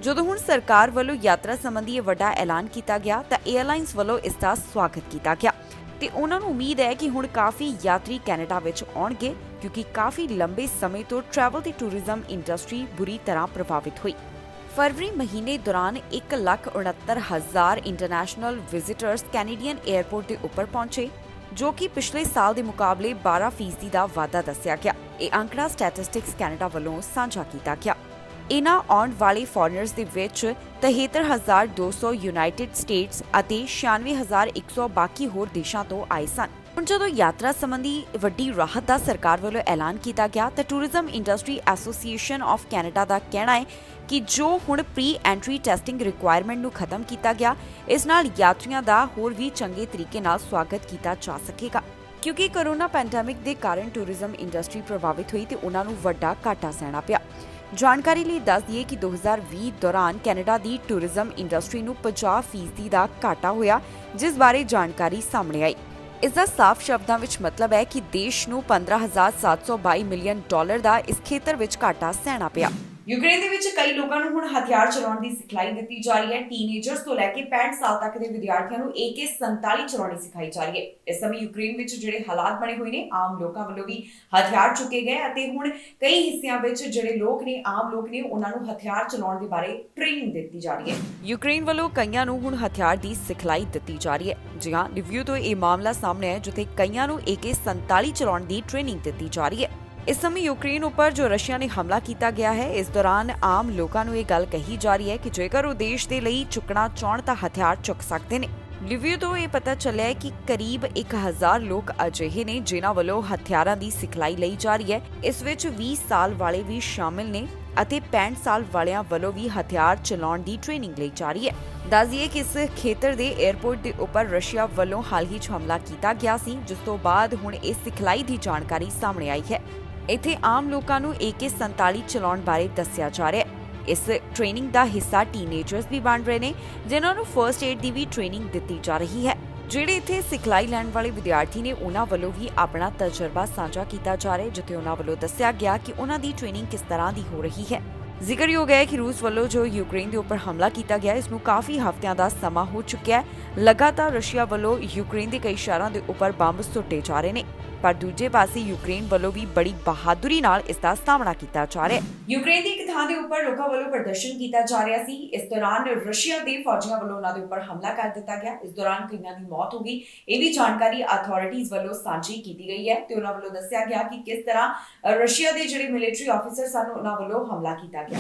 ਜਦੋਂ ਹੁਣ ਸਰਕਾਰ ਵੱਲੋਂ ਯਾਤਰਾ ਸੰਬੰਧੀ ਇਹ ਵੱਡਾ ਐਲਾਨ ਕੀਤਾ ਗਿਆ ਤਾਂ 에ਅਰਲਾਈਨਸ ਵੱਲੋਂ ਇਸ ਦਾ ਸਵਾਗਤ ਕੀਤਾ ਗਿਆ ਤੇ ਉਹਨਾਂ ਨੂੰ ਉਮੀਦ ਹੈ ਕਿ ਹੁਣ ਕਾਫੀ ਯਾਤਰੀ ਕੈਨੇਡਾ ਵਿੱਚ ਆਉਣਗੇ, ਕਿਉਂਕਿ ਕਾਫੀ ਲੰਬੇ ਸਮੇਂ ਤੋਂ ਟਰੈਵਲ ਤੇ ਟੂਰਿਜ਼ਮ ਇੰਡਸਟਰੀ ਬੁਰੀ ਤਰ੍ਹਾਂ ਪ੍ਰਭਾਵਿਤ ਹੋਈ। ਫਰਵਰੀ ਮਹੀਨੇ ਦੌਰਾਨ 1,69,000 ਇੰਟਰਨੈਸ਼ਨਲ ਵਿਜ਼ਿਟਰਸ ਕੈਨੇਡੀਅਨ 에ਅਰਪੋਰਟ ਦੇ ਉੱਪਰ ਪਹੁੰਚੇ, ਜੋ ਕਿ ਪਿਛਲੇ ਸਾਲ ਦੇ ਮੁਕਾਬਲੇ 12% ਦਾ ਵਾਧਾ ਦੱਸਿਆ ਗਿਆ। ਇਹ ਅੰਕੜਾ ਸਟੈਟਿਸਟਿਕਸ ਕੈਨੇਡਾ ਵੱਲੋਂ ਸਾਂਝਾ ਕੀਤਾ ਗਿਆ। ਇਨ੍ਹਾਂ ਆਉਣ ਵਾਲੇ ਫੋਰਨਰਸ ਦੇ ਵਿੱਚ 73,200 ਯੂਨਾਈਟਿਡ ਸਟੇਟਸ ਅਤੇ 96,100 ਬਾਕੀ ਹੋਰ ਦੇਸ਼ਾਂ ਤੋਂ ਆਏ ਸਨ। ਹੁਣ ਜਦੋਂ ਯਾਤਰਾ ਸੰਬੰਧੀ ਵੱਡੀ ਰਾਹਤ ਦਾ ਸਰਕਾਰ ਵੱਲੋਂ ਐਲਾਨ ਕੀਤਾ ਗਿਆ ਤਾਂ tourism industry association of Canada ਦਾ ਕਹਿਣਾ ਹੈ ਕਿ ਜੋ ਹੁਣ ਪ੍ਰੀ ਐਂਟਰੀ ਟੈਸਟਿੰਗ ਰਿਕੁਆਇਰਮੈਂਟ ਨੂੰ ਖਤਮ ਕੀਤਾ ਗਿਆ, ਇਸ ਨਾਲ ਯਾਤਰੀਆਂ ਦਾ ਹੋਰ ਵੀ ਚੰਗੇ ਤਰੀਕੇ ਨਾਲ ਸਵਾਗਤ ਕੀਤਾ ਜਾ ਸਕੇਗਾ। ਕਿਉਂਕਿ ਕੋਰੋਨਾ ਪੈਂਡੇਮਿਕ ਦੇ ਕਾਰਨ ਟੂਰਿਜ਼ਮ ਇੰਡਸਟਰੀ ਪ੍ਰਭਾਵਿਤ ਹੋਈ ਤੇ ਉਹਨਾਂ ਨੂੰ ਵੱਡਾ ਘਾਟਾ ਸਹਿਣਾ ਪਿਆ। ਜਾਣਕਾਰੀ ਲਈ ਦੱਸ ਦਈਏ ਕਿ 2020 ਦੌਰਾਨ ਕੈਨੇਡਾ ਦੀ ਟੂਰਿਜ਼ਮ ਇੰਡਸਟਰੀ ਨੂੰ 50% ਦਾ ਘਾਟਾ ਹੋਇਆ, ਜਿਸ ਬਾਰੇ ਜਾਣਕਾਰੀ ਸਾਹਮਣੇ ਆਈ। ਇਸ ਦਾ ਸਾਫ਼ ਸ਼ਬਦਾਂ ਵਿੱਚ ਮਤਲਬ ਹੈ ਕਿ ਦੇਸ਼ ਨੂੰ $15,722 ਮਿਲੀਅਨ ਦਾ ਇਸ ਖੇਤਰ ਵਿੱਚ ਘਾਟਾ ਸਹਿਣਾ ਪਿਆ। ਯੂਕਰੇਨ ਦੇ ਵਿੱਚ ਕਈ ਲੋਕਾਂ ਨੂੰ ਹੁਣ ਹਥਿਆਰ ਚਲਾਉਣ ਦੀ ਸਿਖਲਾਈ ਦਿੱਤੀ ਜਾ ਰਹੀ ਹੈ। ਟੀਨੇਜਰਸ ਤੋਂ ਲੈ ਕੇ 65 ਸਾਲ ਤੱਕ ਦੇ ਵਿਦਿਆਰਥੀਆਂ ਨੂੰ AK-47 ਚਲਾਉਣੀ ਸਿਖਾਈ ਜਾ ਰਹੀ ਹੈ। ਇਸ ਸਮੇਂ ਯੂਕਰੇਨ ਵਿੱਚ ਜਿਹੜੇ ਹਾਲਾਤ ਬਣੇ ਹੋਏ ਨੇ, ਆਮ ਲੋਕਾਂ ਵੱਲੋਂ ਵੀ ਹਥਿਆਰ ਚੁੱਕੇ ਗਏ ਅਤੇ ਹੁਣ ਕਈ ਹਿੱਸਿਆਂ ਵਿੱਚ ਜਿਹੜੇ ਲੋਕ ਨੇ, ਆਮ ਲੋਕ ਨੇ, ਉਹਨਾਂ ਨੂੰ ਹਥਿਆਰ ਚਲਾਉਣ ਦੇ ਬਾਰੇ ਟ੍ਰੇਨਿੰਗ ਦਿੱਤੀ ਜਾ ਰਹੀ ਹੈ। ਯੂਕਰੇਨ ਵੱਲੋਂ ਕਈਆਂ ਨੂੰ ਹੁਣ ਹਥਿਆਰ ਦੀ ਸਿਖਲਾਈ ਦਿੱਤੀ ਜਾ ਰਹੀ ਹੈ। ਜੀ ਹਾਂ, ਰਿਵਿਊ ਤੋਂ ਇਹ ਮਾਮਲਾ ਸਾਹਮਣੇ ਹੈ, ਜਿੱਥੇ ਕਈਆਂ ਨੂੰ AK-47 ਚਲਾਉਣ ਦੀ ਟ੍ਰੇਨਿੰਗ ਦਿੱਤੀ ਜਾ ਰਹੀ ਹੈ। ਇਸ ਸਮੇਂ ਯੂਕਰੇਨ ਉੱਪਰ ਜੋ ਰਸ਼ੀਆ ਨੇ ਹਮਲਾ ਕੀਤਾ ਗਿਆ ਹੈ, ਇਸ ਦੌਰਾਨ ਆਮ ਲੋਕਾਂ ਨੂੰ ਇਹ ਗੱਲ ਕਹੀ ਜਾ ਰਹੀ ਹੈ ਕਿ ਜੇਕਰ ਉਹ ਦੇਸ਼ ਦੇ ਲਈ ਚੁੱਕਣਾ ਚਾਹਣ ਤਾਂ ਹਥਿਆਰ ਚੁੱਕ ਸਕਦੇ ਨੇ। ਰਿਵਿਊ ਤੋਂ ਇਹ ਪਤਾ ਚੱਲਿਆ ਹੈ ਕਿ ਕਰੀਬ 1000 ਲੋਕ ਅਜਿਹੇ ਨੇ ਜਿਨ੍ਹਾਂ ਵੱਲੋਂ ਹਥਿਆਰਾਂ ਦੀ ਸਿਖਲਾਈ ਲਈ ਜਾ ਰਹੀ ਹੈ। ਇਸ ਵਿੱਚ 20 ਸਾਲ ਵਾਲੇ ਵੀ ਸ਼ਾਮਿਲ ਨੇ ਅਤੇ 65 ਸਾਲ ਵਾਲਿਆਂ ਵੱਲੋਂ ਵੀ ਹਥਿਆਰ ਚਲਾਉਣ ਦੀ ਟ੍ਰੇਨਿੰਗ ਲਈ ਜਾ ਰਹੀ ਹੈ। ਦੱਸ ਦਈਏ ਕਿ ਇਸ ਖੇਤਰ ਦੇ 에ਅਰਪੋਰਟ ਦੇ ਉੱਪਰ ਰਸ਼ੀਆ ਵੱਲੋਂ ਹਾਲ ਹੀ 'ਚ ਹਮਲਾ ਕੀਤਾ ਗਿਆ ਸੀ, ਜਿਸ ਤੋਂ ਬਾਅਦ ਹੁਣ ਇਸ ਸਿਖਲਾਈ ਦੀ ਜਾਣਕਾਰੀ ਸਾਹਮਣੇ ਆਈ ਹੈ। ਇੱਥੇ ਆਮ ਲੋਕਾਂ ਨੂੰ AK-47 ਚਲਾਉਣ ਬਾਰੇ ਦੱਸਿਆ ਜਾ ਰਿਹਾ ਹੈ। ਇਸ ਟ੍ਰੇਨਿੰਗ ਦਾ ਹਿੱਸਾ ਟੀਨੇਜਰਸ ਵੀ ਬਣ ਰਹੇ ਨੇ, ਜਿਨ੍ਹਾਂ ਨੂੰ ਫਰਸਟ ਏਡ ਦੀ ਵੀ ਟ੍ਰੇਨਿੰਗ ਦਿੱਤੀ ਜਾ ਰਹੀ ਹੈ। ਜਿਹੜੇ ਇੱਥੇ ਸਿਖਲਾਈ ਲੈਣ ਵਾਲੇ ਵਿਦਿਆਰਥੀ ਨੇ, ਉਹਨਾਂ ਵੱਲੋਂ ਵੀ ਆਪਣਾ ਤਜਰਬਾ ਸਾਂਝਾ ਕੀਤਾ ਜਾ ਰਿਹਾ ਹੈ, ਜਿੱਥੇ ਉਹਨਾਂ ਵੱਲੋਂ ਦੱਸਿਆ ਗਿਆ ਕਿ ਉਹਨਾਂ ਦੀ ਟ੍ਰੇਨਿੰਗ ਕਿਸ ਤਰ੍ਹਾਂ ਦੀ ਹੋ ਰਹੀ ਹੈ। ਜ਼ਿਕਰਯੋਗ ਹੈ ਕਿ ਰੂਸ ਵੱਲੋਂ ਜੋ ਯੂਕਰੇਨ ਦੇ ਉੱਪਰ ਹਮਲਾ ਕੀਤਾ ਗਿਆ, ਇਸ ਨੂੰ ਕਾਫੀ ਹਫ਼ਤਿਆਂ ਦਾ ਸਮਾਂ ਹੋ ਚੁੱਕਿਆ ਹੈ। ਲਗਾਤਾਰ ਰਸ਼ੀਆ ਵੱਲੋਂ ਯੂਕਰੇਨ ਦੇ ਕਈ ਸ਼ਹਿਰਾਂ ਦੇ ਉੱਪਰ ਬੰਬ ਸੁੱਟੇ ਜਾ ਰਹੇ ਨੇ। ਪਰ ਦੂਜੇ ਪਾਸੇ ਯੂਕਰੇਨ ਵੱਲੋਂ ਵੀ ਬੜੀ ਬਹਾਦਰੀ ਨਾਲ ਇਸ ਦਾ ਸਾਹਮਣਾ ਕੀਤਾ ਜਾ ਰਿਹਾ ਹੈ। ਯੂਕਰੇਨ ਦੀ ਇੱਕ ਥਾਂ ਦੇ ਉੱਪਰ ਲੋਕਾਂ ਵੱਲੋਂ ਪ੍ਰਦਰਸ਼ਨ ਕੀਤਾ ਜਾ ਰਿਹਾ ਸੀ। ਇਸ ਦੌਰਾਨ ਰਸ਼ੀਆ ਦੇ ਫੌਜੀਆਂ ਵੱਲੋਂ ਉਹਨਾਂ ਦੇ ਉੱਪਰ ਹਮਲਾ ਕਰ ਦਿੱਤਾ ਗਿਆ। ਇਸ ਦੌਰਾਨ ਕਈਆਂ ਦੀ ਮੌਤ ਹੋ ਗਈ। ਇਹ ਵੀ ਜਾਣਕਾਰੀ ਅਥਾਰਟੀਜ਼ ਵੱਲੋਂ ਸਾਂਝੀ ਕੀਤੀ ਗਈ ਹੈ ਤੇ ਉਹਨਾਂ ਵੱਲੋਂ ਦੱਸਿਆ ਗਿਆ ਕਿ ਕਿਸ ਤਰ੍ਹਾਂ ਰਸ਼ੀਆ ਦੇ ਜਿਹੜੇ ਮਿਲਟਰੀ ਆਫੀਸਰ ਸਨ ਉਹਨਾਂ ਵੱਲੋਂ ਹਮਲਾ ਕੀਤਾ ਗਿਆ।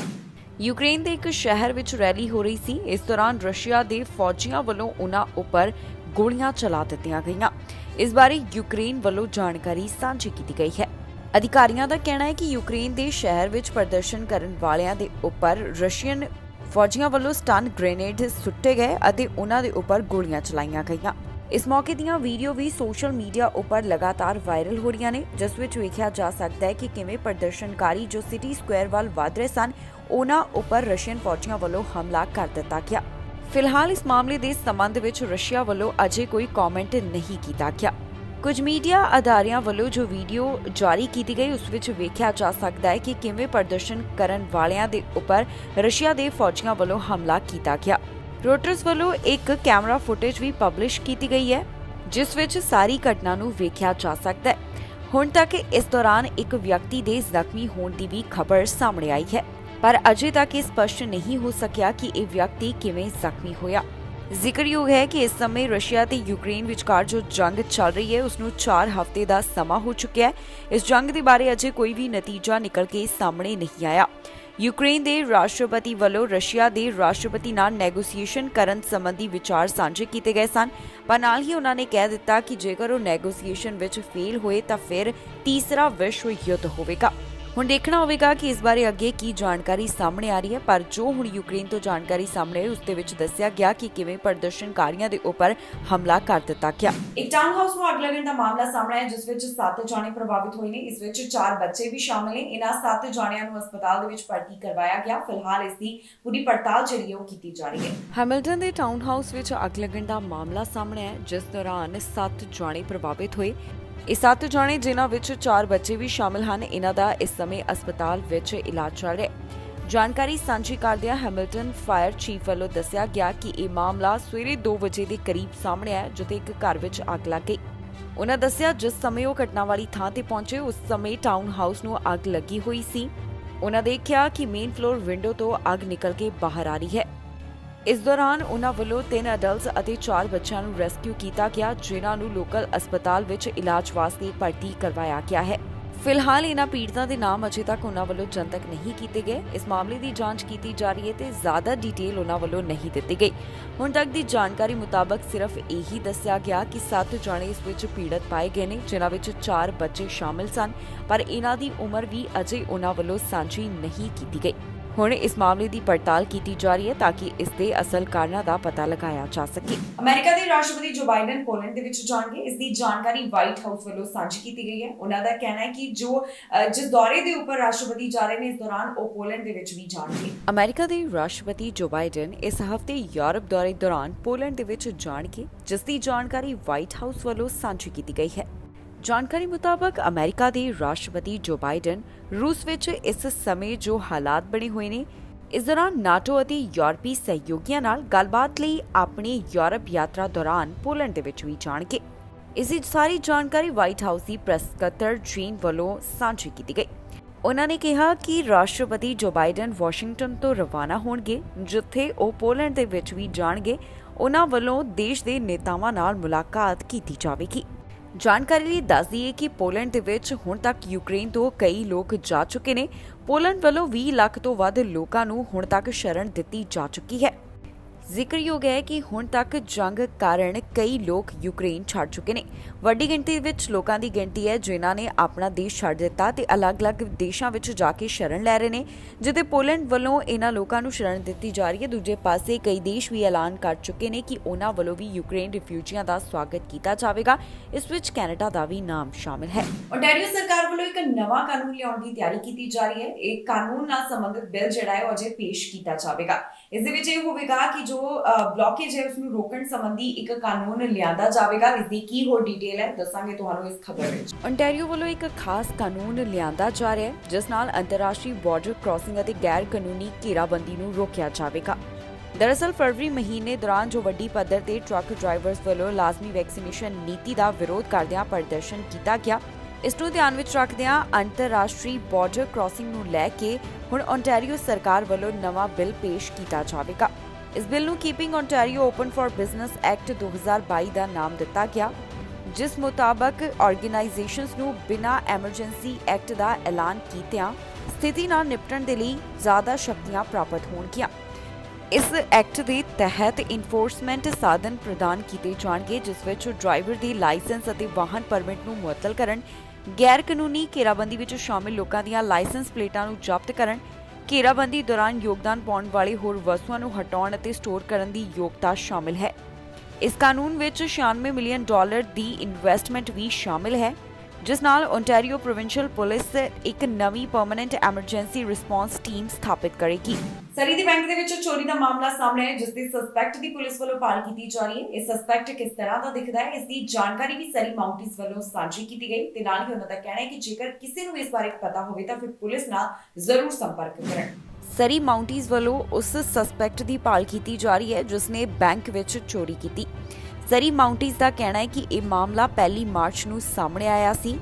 ਯੂਕਰੇਨ ਦੇ ਇੱਕ ਸ਼ਹਿਰ ਵਿੱਚ ਰੈਲੀ ਹੋ ਰਹੀ ਸੀ। ਇਸ ਦੌਰਾਨ ਰਸ਼ੀਆ ਦੇ ਫੌਜੀਆਂ ਵੱਲੋਂ ਉਹਨਾਂ ਉੱਪਰ ਗੋਲੀਆਂ ਚਲਾ ਦਿੱਤੀਆਂ ਗਈਆਂ। ਇਸ ਬਾਰੇ ਯੂਕਰੇਨ ਵੱਲੋਂ ਜਾਣਕਾਰੀ ਸਾਂਝੀ ਕੀਤੀ ਗਈ ਹੈ। ਅਧਿਕਾਰੀਆਂ ਦਾ ਕਹਿਣਾ ਹੈ ਕਿ ਯੂਕਰੇਨ ਦੇ ਸ਼ਹਿਰ ਵਿੱਚ ਪ੍ਰਦਰਸ਼ਨ ਕਰਨ ਵਾਲਿਆਂ ਦੇ ਉੱਪਰ ਰਸ਼ੀਅਨ ਫੌਜੀਆਂ ਵੱਲੋਂ ਸਟਨ ਗ੍ਰੇਨੇਡ ਸੁੱਟੇ ਗਏ ਅਤੇ ਉਹਨਾਂ ਦੇ ਉੱਪਰ ਗੋਲੀਆਂ ਚਲਾਈਆਂ ਗਈਆਂ। ਇਸ ਮੌਕੇ ਦੀਆਂ ਵੀਡੀਓ ਵੀ ਸੋਸ਼ਲ ਮੀਡੀਆ ਉੱਪਰ ਲਗਾਤਾਰ ਵਾਇਰਲ ਹੋ ਰਹੀਆਂ ਨੇ, ਜਿਸ ਵਿੱਚ ਵੇਖਿਆ ਜਾ ਸਕਦਾ ਹੈ ਕਿ ਕਿਵੇਂ ਪ੍ਰਦਰਸ਼ਨਕਾਰੀ ਜੋ ਸਿਟੀ ਸਕੁਆਇਰ ਵੱਲ ਵਧ ਰਹੇ ਸਨ ਉਹਨਾਂ ਉੱਪਰ ਰਸ਼ੀਅਨ ਫੌਜੀਆਂ ਵੱਲੋਂ ਹਮਲਾ ਕਰ ਦਿੱਤਾ ਗਿਆ। ਫਿਲਹਾਲ ਇਸ ਮਾਮਲੇ ਦੇ ਸੰਬੰਧ ਵਿੱਚ ਰਸ਼ੀਆ ਵੱਲੋਂ ਅਜੇ ਕੋਈ ਕਮੈਂਟ ਨਹੀਂ ਕੀਤਾ ਗਿਆ। ਕੁਝ ਮੀਡੀਆ ਅਦਾਰਿਆਂ ਵੱਲੋਂ ਜੋ ਵੀਡੀਓ ਜਾਰੀ ਕੀਤੀ ਗਈ ਉਸ ਵਿੱਚ ਵੇਖਿਆ ਜਾ ਸਕਦਾ ਹੈ ਕਿ ਕਿਵੇਂ ਪ੍ਰਦਰਸ਼ਨ ਕਰਨ ਵਾਲਿਆਂ ਦੇ ਉੱਪਰ ਰਸ਼ੀਆ ਦੇ ਫੌਜੀਆਂ ਵੱਲੋਂ ਹਮਲਾ ਕੀਤਾ ਗਿਆ। ਰੋਇਟਰਸ ਵੱਲੋਂ ਇੱਕ ਕੈਮਰਾ ਫੁਟੇਜ ਵੀ ਪਬਲਿਸ਼ ਕੀਤੀ ਗਈ ਹੈ ਜਿਸ ਵਿੱਚ ਸਾਰੀ ਘਟਨਾ ਨੂੰ ਵੇਖਿਆ ਜਾ ਸਕਦਾ ਹੈ। ਹੁਣ ਤੱਕ ਇਸ ਦੌਰਾਨ ਇੱਕ ਵਿਅਕਤੀ ਦੇ ਜ਼ਖਮੀ ਹੋਣ ਦੀ ਵੀ ਖਬਰ ਸਾਹਮਣੇ ਆਈ ਹੈ, ਪਰ ਅਜੇ ਤੱਕ ਇਹ ਸਪਸ਼ਟ ਨਹੀਂ ਹੋ ਸਕਿਆ ਕਿ ਇਹ ਵਿਅਕਤੀ ਕਿਵੇਂ ਜ਼ਖਮੀ ਹੋਇਆ। ਜ਼ਿਕਰਯੋਗ ਹੈ ਕਿ ਇਸ ਸਮੇਂ ਰਸ਼ੀਆ ਤੇ ਯੂਕਰੇਨ ਵਿਚਕਾਰ ਜੋ ਜੰਗ ਚੱਲ ਰਹੀ ਹੈ ਉਸ ਨੂੰ 4 ਹਫ਼ਤੇ ਦਾ ਸਮਾਂ ਹੋ ਚੁੱਕਿਆ ਹੈ। ਇਸ ਜੰਗ ਦੇ ਬਾਰੇ ਅਜੇ ਕੋਈ ਵੀ ਨਤੀਜਾ ਨਿਕਲ ਕੇ ਸਾਹਮਣੇ ਨਹੀਂ ਆਇਆ। ਯੂਕਰੇਨ ਦੇ ਰਾਸ਼ਟਰਪਤੀ ਵੱਲੋਂ ਰਸ਼ੀਆ ਦੇ ਰਾਸ਼ਟਰਪਤੀ ਨਾਲ ਨੈਗੋਸੀਏਸ਼ਨ ਕਰਨ ਸੰਬੰਧੀ ਵਿਚਾਰ ਸਾਂਝੇ ਕੀਤੇ ਗਏ ਸਨ, ਪਰ ਨਾਲ ਹੀ ਉਹਨਾਂ ਨੇ ਕਹਿ ਦਿੱਤਾ ਕਿ ਜੇਕਰ ਉਹ ਨੈਗੋਸੀਏਸ਼ਨ ਵਿੱਚ ਫੇਲ ਹੋਏ ਤਾਂ ਫਿਰ ਤੀਸਰਾ ਵਿਸ਼ਵ ਯੁੱਧ ਹੋਵੇਗਾ। ਹੁਣ ਦੇਖਣਾ ਹੋਵੇਗਾ ਕਿ ਇਸ ਬਾਰੇ ਅੱਗੇ ਕੀ ਜਾਣਕਾਰੀ ਸਾਹਮਣੇ ਆ ਰਹੀ ਹੈ, ਪਰ ਜੋ ਹੁਣ ਯੂਕਰੇਨ ਤੋਂ ਜਾਣਕਾਰੀ ਸਾਹਮਣੇ ਆਈ ਉਸ ਦੇ ਵਿੱਚ ਦੱਸਿਆ ਗਿਆ ਕਿ ਕਿਵੇਂ ਪ੍ਰਦਰਸ਼ਨਕਾਰੀਆਂ ਦੇ ਉੱਪਰ ਹਮਲਾ ਕਰ ਦਿੱਤਾ ਗਿਆ। ਇੱਕ ਟਾਊਨ ਹਾਊਸ ਨੂੰ ਅੱਗ ਲੱਗਣ ਦਾ ਮਾਮਲਾ ਸਾਹਮਣੇ ਆਇਆ ਜਿਸ ਵਿੱਚ 7 ਜਾਣੇ ਪ੍ਰਭਾਵਿਤ ਹੋਏ ਨੇ। ਇਸ ਵਿੱਚ 4 ਬੱਚੇ ਵੀ ਸ਼ਾਮਲ ਨੇ। ਇਹਨਾਂ 7 ਜਾਣਿਆਂ ਨੂੰ ਹਸਪਤਾਲ ਦੇ ਵਿੱਚ ਭਰਤੀ ਕਰਵਾਇਆ ਗਿਆ। ਫਿਲਹਾਲ ਇਸ ਦੀ ਪੂਰੀ ਪੜਤਾਲ ਜਿਹੜੀ ਉਹ ਕੀਤੀ ਜਾ ਰਹੀ ਹੈ। ਹੈਮਿਲਟਨ ਦੇ ਟਾਊਨ ਹਾਊਸ ਵਿੱਚ ਅੱਗ ਲੱਗਣ ਦਾ ਮਾਮਲਾ ਸਾਹਮਣੇ ਆਇਆ ਜਿਸ ਦੌਰਾਨ 7 ਜਾਣੇ ਪ੍ਰਭਾਵਿਤ ਹੋਏ। ਇਹ 7 ਜਾਣੇ ਜਿਨ੍ਹਾਂ ਵਿੱਚ 4 ਬੱਚੇ ਵੀ ਸ਼ਾਮਲ ਹਨ, ਇਹਨਾਂ ਦਾ ਇਸ ਸਮੇਂ ਹਸਪਤਾਲ ਵਿੱਚ ਇਲਾਜ ਚੱਲ ਰਿਹਾ ਹੈ। ਜਾਣਕਾਰੀ ਸਾਂਝੀ ਕਰਦਿਆਂ ਹੈਮਿਲਟਨ ਫਾਇਰ ਚੀਫ ਵੱਲੋਂ ਦੱਸਿਆ ਗਿਆ ਕਿ ਇਹ ਮਾਮਲਾ ਸਵੇਰੇ 2 ਵਜੇ ਦੇ ਕਰੀਬ ਸਾਹਮਣੇ ਆਇਆ ਜਿੱਥੇ ਇੱਕ ਘਰ ਵਿੱਚ ਅੱਗ ਲੱਗ ਗਈ। ਉਹਨਾਂ ਦੱਸਿਆ ਜਿਸ ਸਮੇਂ ਉਹ ਘਟਨਾ ਵਾਲੀ ਥਾਂ ਤੇ ਪਹੁੰਚੇ ਉਸ ਸਮੇਂ ਟਾਊਨ ਹਾਊਸ ਨੂੰ ਅੱਗ ਲੱਗੀ ਹੋਈ ਸੀ। ਉਹਨਾਂ ਦੇਖਿਆ ਕਿ ਮੇਨ ਫਲੋਰ ਵਿੰਡੋ ਤੋਂ ਅੱਗ ਨਿਕਲ ਕੇ ਬਾਹਰ ਆ ਰਹੀ ਹੈ। ਇਸ ਦੌਰਾਨ ਉਹਨਾਂ ਵੱਲੋਂ 3 ਅਡਲਟਸ ਅਤੇ 4 ਬੱਚਿਆਂ ਨੂੰ ਰੈਸਕਿਊ ਕੀਤਾ ਗਿਆ ਜਿਨ੍ਹਾਂ ਨੂੰ ਲੋਕਲ ਹਸਪਤਾਲ ਵਿੱਚ ਇਲਾਜ ਵਾਸਤੇ ਭਰਤੀ ਕਰਵਾਇਆ ਗਿਆ ਹੈ। ਫਿਲਹਾਲ ਇਹਨਾਂ ਪੀੜਤਾਂ ਦੇ ਨਾਮ ਅਜੇ ਤੱਕ ਉਹਨਾਂ ਵੱਲੋਂ ਜਨਤਕ ਨਹੀਂ ਕੀਤੇ ਗਏ। ਇਸ ਮਾਮਲੇ ਦੀ ਜਾਂਚ ਕੀਤੀ ਜਾ ਰਹੀ ਹੈ ਤੇ ਜ਼ਿਆਦਾ ਡਿਟੇਲ ਉਹਨਾਂ ਵੱਲੋਂ ਨਹੀਂ ਦਿੱਤੀ ਗਈ। ਹੁਣ ਤੱਕ ਦੀ ਜਾਣਕਾਰੀ ਮੁਤਾਬਕ ਸਿਰਫ ਇਹੀ ਦੱਸਿਆ ਗਿਆ ਕਿ 7 ਜਾਣੇ ਇਸ ਵਿੱਚ ਪੀੜਤ ਪਾਏ ਗਏ ਨੇ ਜਿਨ੍ਹਾਂ ਵਿੱਚ 4 ਬੱਚੇ ਸ਼ਾਮਿਲ ਸਨ, ਪਰ ਇਹਨਾਂ ਦੀ ਉਮਰ ਵੀ ਅਜੇ ਉਹਨਾਂ ਵੱਲੋਂ ਸਾਂਝੀ ਨਹੀਂ ਕੀਤੀ ਗਈ। ਹੁਣ ਇਸ ਮਾਮਲੇ ਦੀ ਪੜਤਾਲ ਕੀਤੀ ਜਾ ਰਹੀ ਹੈ ਤਾਂ ਕਿ ਇਸ ਦੇ ਅਸਲ ਕਾਰਨਾਂ ਦਾ ਪਤਾ ਲਗਾਇਆ ਜਾ ਸਕੇ। ਅਮਰੀਕਾ ਦੇ ਰਾਸ਼ਟਰਪਤੀ ਜੋ ਬਾਈਡਨ ਪੋਲੈਂਡ ਦੇ ਵਿੱਚ ਜਾਣਗੇ। ਇਸ ਦੀ ਜਾਣਕਾਰੀ ਵਾਈਟ ਹਾਊਸ ਵੱਲੋਂ ਸਾਂਝੀ ਕੀਤੀ ਗਈ ਹੈ। ਉਹਨਾਂ ਦਾ ਕਹਿਣਾ ਹੈ ਕਿ ਜਿਸ ਦੌਰੇ ਦੇ ਉੱਪਰ ਰਾਸ਼ਟਰਪਤੀ ਜਾ ਰਹੇ ਨੇ ਇਸ ਦੌਰਾਨ ਉਹ ਪੋਲੈਂਡ ਦੇ ਵਿੱਚ ਵੀ ਜਾਣਗੇ। ਅਮਰੀਕਾ ਦੇ ਰਾਸ਼ਟਰਪਤੀ ਜੋ ਬਾਈਡਨ ਇਸ ਹਫ਼ਤੇ ਯੂਰਪ ਦੌਰੇ ਦੌਰਾਨ ਪੋਲੈਂਡ ਦੇ ਵਿੱਚ ਜਾਣਗੇ ਜਿਸ ਦੀ ਜਾਣਕਾਰੀ ਵਾਈਟ ਹਾਊਸ ਵੱਲੋਂ ਸਾਂਝੀ ਕੀਤੀ ਗਈ ਹੈ। ਜਾਣਕਾਰੀ ਮੁਤਾਬਕ ਅਮਰੀਕਾ ਦੇ ਰਾਸ਼ਟਰਪਤੀ ਜੋ ਬਾਈਡਨ ਰੂਸ ਵਿੱਚ ਇਸ ਸਮੇਂ ਜੋ ਹਾਲਾਤ ਬਣੇ ਹੋਏ ਨੇ ਇਸ ਦੌਰਾਨ ਨਾਟੋ ਅਤੇ ਯੂਰਪੀ ਸਹਿਯੋਗੀਆਂ ਨਾਲ ਗੱਲਬਾਤ ਲਈ ਆਪਣੀ ਯੂਰਪ ਯਾਤਰਾ ਦੌਰਾਨ ਪੋਲੈਂਡ ਦੇ ਵਿੱਚ ਵੀ ਜਾਣਗੇ। ਇਸ ਦੀ ਸਾਰੀ ਜਾਣਕਾਰੀ ਵਾਈਟ ਹਾਊਸ ਦੀ ਪ੍ਰੈਸ ਸਕੱਤਰ ਜੀਨ ਵੱਲੋਂ ਸਾਂਝੀ ਕੀਤੀ ਗਈ। ਉਹਨਾਂ ਨੇ ਕਿਹਾ ਕਿ ਰਾਸ਼ਟਰਪਤੀ ਜੋ ਬਾਈਡਨ ਵਾਸ਼ਿੰਗਟਨ ਤੋਂ ਰਵਾਨਾ ਹੋਣਗੇ ਜਿੱਥੇ ਉਹ ਪੋਲੈਂਡ ਦੇ ਵਿੱਚ ਵੀ ਜਾਣਗੇ। ਉਹਨਾਂ ਵੱਲੋਂ ਦੇਸ਼ ਦੇ ਨੇਤਾਵਾਂ ਨਾਲ ਮੁਲਾਕਾਤ ਕੀਤੀ ਜਾਵੇਗੀ। ਜਾਣਕਾਰੀ ਲਈ ਦੱਸ ਦਈਏ ਕਿ ਪੋਲੈਂਡ ਦੇ ਵਿੱਚ ਹੁਣ ਤੱਕ ਯੂਕਰੇਨ ਤੋਂ ਕਈ ਲੋਕ ਜਾ ਚੁੱਕੇ ਨੇ। ਪੋਲੈਂਡ ਵੱਲੋਂ 20 ਲੱਖ ਤੋਂ ਵੱਧ ਲੋਕਾਂ ਨੂੰ ਹੁਣ ਤੱਕ ਸ਼ਰਨ ਦਿੱਤੀ ਜਾ ਚੁੱਕੀ ਹੈ। ਜ਼ਿਕਰਯੋਗ ਹੈ ਕਿ ਹੁਣ ਤੱਕ ਜੰਗ ਕਾਰਨ ਕਈ ਲੋਕ ਯੂਕਰੇਨ ਛੱਡ ਚੁੱਕੇ ਨੇ। ਵੱਡੀ ਗਿਣਤੀ ਵਿੱਚ ਲੋਕਾਂ ਦੀ ਗਿਣਤੀ ਹੈ ਜਿਨ੍ਹਾਂ ਨੇ ਆਪਣਾ ਦੇਸ਼ ਛੱਡ ਦਿੱਤਾ ਤੇ ਅਲੱਗ-ਅਲੱਗ ਦੇਸ਼ਾਂ ਵਿੱਚ ਜਾ ਕੇ ਸ਼ਰਨ ਲੈ ਰਹੇ ਨੇ, ਜਿੱਥੇ ਪੋਲੈਂਡ ਵੱਲੋਂ ਇਹਨਾਂ ਲੋਕਾਂ ਨੂੰ ਸ਼ਰਨ ਦਿੱਤੀ ਜਾ ਰਹੀ ਹੈ। ਦੂਜੇ ਪਾਸੇ ਕਈ ਦੇਸ਼ ਵੀ ਐਲਾਨ ਕਰ ਚੁੱਕੇ ਨੇ ਕਿ ਉਹਨਾਂ ਵੱਲੋਂ ਵੀ ਯੂਕਰੇਨ ਰਿਫਿਊਜੀਆਂ ਦਾ ਸਵਾਗਤ ਕੀਤਾ ਜਾਵੇਗਾ। ਇਸ ਵਿੱਚ ਕੈਨੇਡਾ ਦਾ ਵੀ ਨਾਮ ਸ਼ਾਮਿਲ ਹੈ। ਓਨਟਾਰੀਓ ਸਰਕਾਰ ਵੱਲੋਂ ਇੱਕ ਨਵਾਂ ਕਾਨੂੰਨ ਲਿਆਉਣ ਦੀ ਤਿਆਰੀ ਕੀਤੀ ਜਾ ਰਹੀ ਹੈ। ਇਹ ਕਾਨੂੰਨ ਨਾਲ ਸੰਬੰਧਿਤ ਬਿੱਲ ਜਿਹੜਾ ਹੈ ਉਹ ਅਜੇ ਪੇਸ਼ ਕੀਤਾ ਜਾਵੇਗਾ। ਇਸ ਦੇ ਵਿੱਚ ਇਹ ਹੋਵੇਗਾ ਕਿ ਜੋ ਬਲੌਕੇਜ ਹੈ ਉਸ ਨੂੰ ਰੋਕਣ ਸੰਬੰਧੀ ਇੱਕ ਕਾਨੂੰਨ ਲਿਆਂਦਾ ਜਾਵੇਗਾ। ਇਸ ਦੀ ਕੀ ਹੋਰ ਡਿਟੇਲ ਹੈ ਦੱਸਾਂਗੇ ਤੁਹਾਨੂੰ ਇਸ ਖਬਰ ਵਿੱਚ। ਓਨਟਾਰੀਓ ਵੱਲੋਂ ਇੱਕ ਖਾਸ ਕਾਨੂੰਨ ਲਿਆਂਦਾ ਜਾ ਰਿਹਾ ਹੈ ਜਿਸ ਨਾਲ ਅੰਤਰਰਾਸ਼ਟਰੀ ਬਾਰਡਰ ਕ੍ਰਾਸਿੰਗ ਅਤੇ ਗੈਰ ਕਾਨੂੰਨੀ ਘੇਰਾਬੰਦੀ ਨੂੰ ਰੋਕਿਆ ਜਾਵੇਗਾ। ਦਰਅਸਲ ਫਰਵਰੀ ਮਹੀਨੇ ਦੌਰਾਨ ਜੋ ਵੱਡੀ ਪੱਧਰ ਤੇ ਟਰੱਕ ਡਰਾਈਵਰਸ ਵੱਲੋਂ ਲਾਜ਼ਮੀ ਵੈਕਸੀਨੇਸ਼ਨ ਨੀਤੀ ਦਾ ਵਿਰੋਧ ਕਰਦਿਆਂ ਪ੍ਰਦਰਸ਼ਨ ਕੀਤਾ ਗਿਆ। ਇਸ ਨੂੰ ਧਿਆਨ ਵਿੱਚ ਰੱਖਦਿਆਂ ਅੰਤਰਰਾਸ਼ਟਰੀ ਬਾਰਡਰ ਕ੍ਰਾਸਿੰਗ ਨੂੰ ਲੈ ਕੇ ਹੁਣ ਓਨਟਾਰੀਓ ਸਰਕਾਰ ਵੱਲੋਂ ਨਵਾਂ ਬਿੱਲ ਪੇਸ਼ ਕੀਤਾ ਜਾਵੇਗਾ। ਇਸ ਬਿੱਲ ਨੂੰ keeping Ontario open for business act 2022 ਦਾ ਨਾਮ ਦਿੱਤਾ ਗਿਆ, ਜਿਸ ਮੁਤਾਬਕ ਆਰਗੇਨਾਈਜੇਸ਼ਨਸ ਨੂੰ ਬਿਨਾਂ ਐਮਰਜੈਂਸੀ ਐਕਟ ਦਾ ਐਲਾਨ ਕੀਤਿਆਂ ਸਥਿਤੀ ਨਾਲ ਨਿਪਟਣ ਦੇ ਲਈ ਜ਼ਿਆਦਾ ਸ਼ਕਤੀਆਂ ਪ੍ਰਾਪਤ ਹੋਣਗੀਆਂ। ਇਸ ਐਕਟ ਦੇ ਤਹਿਤ ਇਨਫੋਰਸਮੈਂਟ ਸਾਧਨ ਪ੍ਰਦਾਨ ਕੀਤੇ ਜਾਣਗੇ, ਜਿਸ ਵਿੱਚ ਡਰਾਈਵਰ ਦੀ ਲਾਇਸੈਂਸ ਅਤੇ ਵਾਹਨ ਪਰਮਿਟ ਨੂੰ ਮੁਅੱਤਲ ਕਰਨ, ਗੈਰ ਕਾਨੂੰਨੀ ਘੇਰਾਬੰਦੀ ਵਿੱਚ ਸ਼ਾਮਿਲ ਲੋਕਾਂ ਦੀਆਂ ਲਾਇਸੈਂਸ ਪਲੇਟਾਂ ਨੂੰ ਜ਼ਬਤ ਕਰਨ, ਘੇਰਾਬੰਦੀ ਦੌਰਾਨ ਯੋਗਦਾਨ ਪਾਉਣ ਵਾਲੇ ਹੋਰ ਵਸਤੂਆਂ ਨੂੰ ਹਟਾਉਣ ਅਤੇ ਸਟੋਰ ਕਰਨ ਦੀ ਯੋਗਤਾ ਸ਼ਾਮਿਲ ਹੈ। ਇਸ ਕਾਨੂੰਨ ਵਿੱਚ $96 ਮਿਲੀਅਨ ਦੀ ਇਨਵੈਸਟਮੈਂਟ ਵੀ ਸ਼ਾਮਿਲ ਹੈ, ਜਿਸ ਨਾਲ ਓਨਟਾਰੀਓ ਪ੍ਰੋਵਿੰਸ਼ੀਅਲ ਪੁਲਿਸ ਇੱਕ ਨਵੀਂ ਪਰਮਨੈਂਟ ਐਮਰਜੈਂਸੀ ਰਿਸਪੌਂਸ ਟੀਮ ਸਥਾਪਿਤ ਕਰੇਗੀ। ਸਰੀ ਦੀ ਬੈਂਕ ਦੇ ਵਿੱਚ ਚੋਰੀ ਦਾ ਮਾਮਲਾ ਸਾਹਮਣੇ ਆਇਆ, ਜਿਸ ਦੇ ਸਸਪੈਕਟ ਦੀ ਪੁਲਿਸ ਵੱਲੋਂ ਭਾਲ ਕੀਤੀ ਜਾ ਰਹੀ ਹੈ। ਇਹ ਸਸਪੈਕਟ ਕਿਸ ਤਰ੍ਹਾਂ ਦਾ ਦਿਖਦਾ ਹੈ, ਇਸ ਦੀ ਜਾਣਕਾਰੀ ਵੀ ਸਰੀ ਮਾਊਂਟੀਜ਼ ਵੱਲੋਂ ਸਾਂਝੀ ਕੀਤੀ ਗਈ ਤੇ ਨਾਲ ਹੀ ਉਹਨਾਂ ਦਾ ਕਹਿਣਾ ਹੈ ਕਿ ਜੇਕਰ ਕਿਸੇ ਨੂੰ ਇਸ ਬਾਰੇ ਪਤਾ ਹੋਵੇ ਤਾਂ ਫਿਰ ਪੁਲਿਸ ਨਾਲ ਜ਼ਰੂਰ ਸੰਪਰਕ ਕਰਨ। ਸਰੀ ਮਾਊਂਟੀਜ਼ ਵੱਲੋਂ ਉਸ ਸਸਪੈਕਟ ਦੀ ਭਾਲ ਕੀਤੀ ਜਾ ਰਹੀ ਹੈ ਜਿਸ ਨੇ ਬੈਂਕ ਵਿੱਚ ਚੋਰੀ ਕੀਤੀ। ਸਰੀ ਮਾਊਂਟੀਜ਼ ਦਾ ਕਹਿਣਾ ਹੈ ਕਿ ਇਹ ਮਾਮਲਾ 1 ਮਾਰਚ ਨੂੰ ਸਾਹਮਣੇ ਆਇਆ ਸੀ।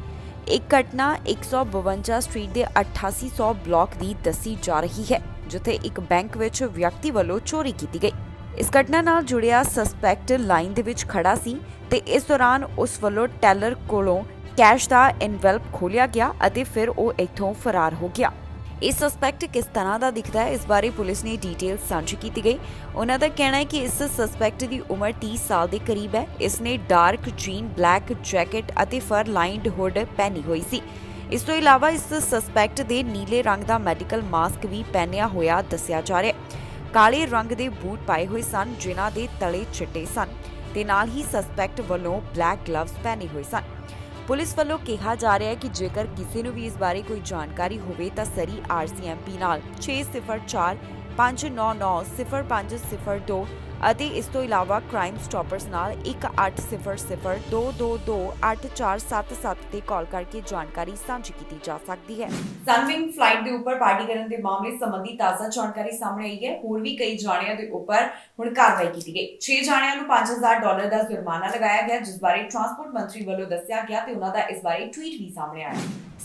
ਇਹ ਘਟਨਾ 152 ਸਟਰੀਟ ਦੇ 8800 ਬਲਾਕ ਦੀ ਦੱਸੀ ਜਾ ਰਹੀ ਹੈ, ਜਿੱਥੇ ਇੱਕ ਬੈਂਕ ਵਿੱਚ ਵਿਅਕਤੀ ਵੱਲੋਂ ਚੋਰੀ ਕੀਤੀ ਗਈ। ਇਸ ਘਟਨਾ ਨਾਲ ਜੁੜਿਆ ਸਸਪੈਕਟ ਲਾਈਨ ਦੇ ਵਿੱਚ ਖੜਾ ਸੀ ਤੇ ਇਸ ਦੌਰਾਨ ਉਸ ਵੱਲੋਂ ਟੈਲਰ ਕੋਲੋਂ ਕੈਸ਼ ਦਾ ਐਨਵੈਲਪ ਖੋਲਿਆ ਗਿਆ ਅਤੇ ਫਿਰ ਉਹ ਇੱਥੋਂ ਫਰਾਰ ਹੋ ਗਿਆ। ਇਹ ਸਸਪੈਕਟ ਕਿਸ ਤਰ੍ਹਾਂ ਦਾ ਦਿਖਦਾ ਹੈ, ਇਸ ਬਾਰੇ ਪੁਲਿਸ ਨੇ ਡਿਟੇਲ ਸਾਂਝੀ ਕੀਤੀ ਗਈ। ਉਹਨਾਂ ਦਾ ਕਹਿਣਾ ਹੈ ਕਿ ਇਸ ਸਸਪੈਕਟ ਦੀ ਉਮਰ 30 ਸਾਲ ਦੇ ਕਰੀਬ ਹੈ। ਇਸ ਨੇ ਡਾਰਕ ਜੀਨ, ਬਲੈਕ ਜੈਕਟ ਅਤੇ ਫਰ ਲਾਈਨਡ ਹੁੱਡ ਪਹਿਨੀ ਹੋਈ ਸੀ। ਇਸ ਤੋਂ ਇਲਾਵਾ ਇਸ ਸਸਪੈਕਟ ਦੇ ਨੀਲੇ ਰੰਗ ਦਾ ਮੈਡੀਕਲ ਮਾਸਕ ਵੀ ਪਹਿਨਿਆ ਹੋਇਆ ਦੱਸਿਆ ਜਾ ਰਿਹਾ ਹੈ। ਕਾਲੇ ਰੰਗ ਦੇ ਬੂਟ ਪਾਏ ਹੋਏ ਸਨ, ਜਿਨ੍ਹਾਂ ਦੇ ਤਲੇ ਚਿੱਟੇ ਸਨ ਤੇ ਨਾਲ ਹੀ ਸਸਪੈਕਟ ਵੱਲੋਂ ਬਲੈਕ ਗਲਵਜ਼ ਪਹਿਨੇ ਹੋਏ ਸਨ। ਪੁਲਿਸ ਵੱਲੋਂ ਕਿਹਾ ਜਾ ਰਿਹਾ ਹੈ ਕਿ ਜੇਕਰ ਕਿਸੇ ਨੂੰ ਵੀ ਇਸ ਬਾਰੇ ਕੋਈ ਜਾਣਕਾਰੀ ਹੋਵੇ ਤਾਂ ਸਰੀ RCMP ਨਾਲ 604 599 ਅਤੇ ਇਸ ਤੋਂ ਇਲਾਵਾ ਕ੍ਰਾਈਮ ਸਟਾਪਰਸ ਨਾਲ 1800-222-8477 ਤੇ ਕਾਲ ਕਰਕੇ ਜਾਣਕਾਰੀ ਸਾਂਝੀ ਕੀਤੀ ਜਾ ਸਕਦੀ ਹੈ। ਸਨਵਿੰਗ ਫਲਾਈਟ ਦੇ ਉੱਪਰ ਪਾਰਟੀ ਕਰਨ ਦੇ ਮਾਮਲੇ ਸੰਬੰਧੀ ਤਾਜ਼ਾ ਜਾਣਕਾਰੀ ਸਾਹਮਣੇ ਆਈ ਹੈ। ਹੋਰ ਵੀ ਕਈ ਜਾਣਿਆਂ ਦੇ ਉੱਪਰ ਹੁਣ ਕਾਰਵਾਈ ਕੀਤੀ ਗਈ। 6 ਜਾਣਿਆਂ ਨੂੰ $5000 ਦਾ ਜੁਰਮਾਨਾ ਲਗਾਇਆ ਗਿਆ, ਜਿਸ ਬਾਰੇ ਟਰਾਂਸਪੋਰਟ ਮੰਤਰੀ ਵੱਲੋਂ ਦੱਸਿਆ ਗਿਆ ਤੇ ਉਹਨਾਂ ਦਾ ਇਸ ਬਾਰੇ ਟਵੀਟ ਵੀ ਸਾਹਮਣੇ ਆਇਆ।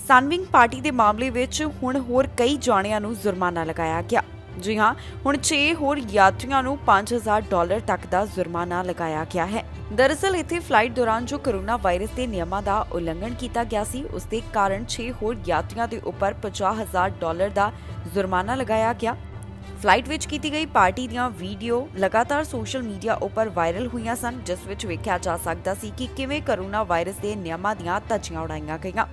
ਸਨਵਿੰਗ ਪਾਰਟੀ ਦੇ ਮਾਮਲੇ ਵਿੱਚ ਹੁਣ ਹੋਰ ਕਈ ਜਾਣਿਆਂ ਨੂੰ ਜੁਰਮਾਨਾ ਲਗਾਇਆ ਗਿਆ। ਜੀ ਹਾਂ, ਹੁਣ 6 ਹੋਰ ਯਾਤਰੀਆਂ ਨੂੰ $5000 ਤੱਕ ਦਾ ਜੁਰਮਾਨਾ ਲਗਾਇਆ ਗਿਆ ਹੈ। ਦਰਅਸਲ ਇੱਥੇ ਫਲਾਈਟ ਦੌਰਾਨ ਜੋ ਕੋਰੋਨਾ ਵਾਇਰਸ ਦੇ ਨਿਯਮਾਂ ਦਾ ਉਲੰਘਣ ਕੀਤਾ ਗਿਆ ਸੀ, ਉਸ ਦੇ ਕਾਰਨ 6 ਹੋਰ ਯਾਤਰੀਆਂ ਦੇ ਉੱਪਰ $50000 ਦਾ ਜੁਰਮਾਨਾ ਲਗਾਇਆ ਗਿਆ। ਫਲਾਈਟ ਵਿੱਚ ਕੀਤੀ ਗਈ ਪਾਰਟੀ ਦੀਆਂ ਵੀਡੀਓ ਲਗਾਤਾਰ ਸੋਸ਼ਲ ਮੀਡੀਆ ਉੱਪਰ ਵਾਇਰਲ ਹੋਈਆਂ ਸਨ, ਜਿਸ ਵਿੱਚ ਵੇਖਿਆ ਜਾ ਸਕਦਾ ਸੀ ਕਿ ਕਿਵੇਂ ਕੋਰੋਨਾ ਵਾਇਰਸ ਦੇ ਨਿਯਮਾਂ ਦੀਆਂ ਧੱਜੀਆਂ ਉਡਾਈਆਂ ਗਈਆਂ।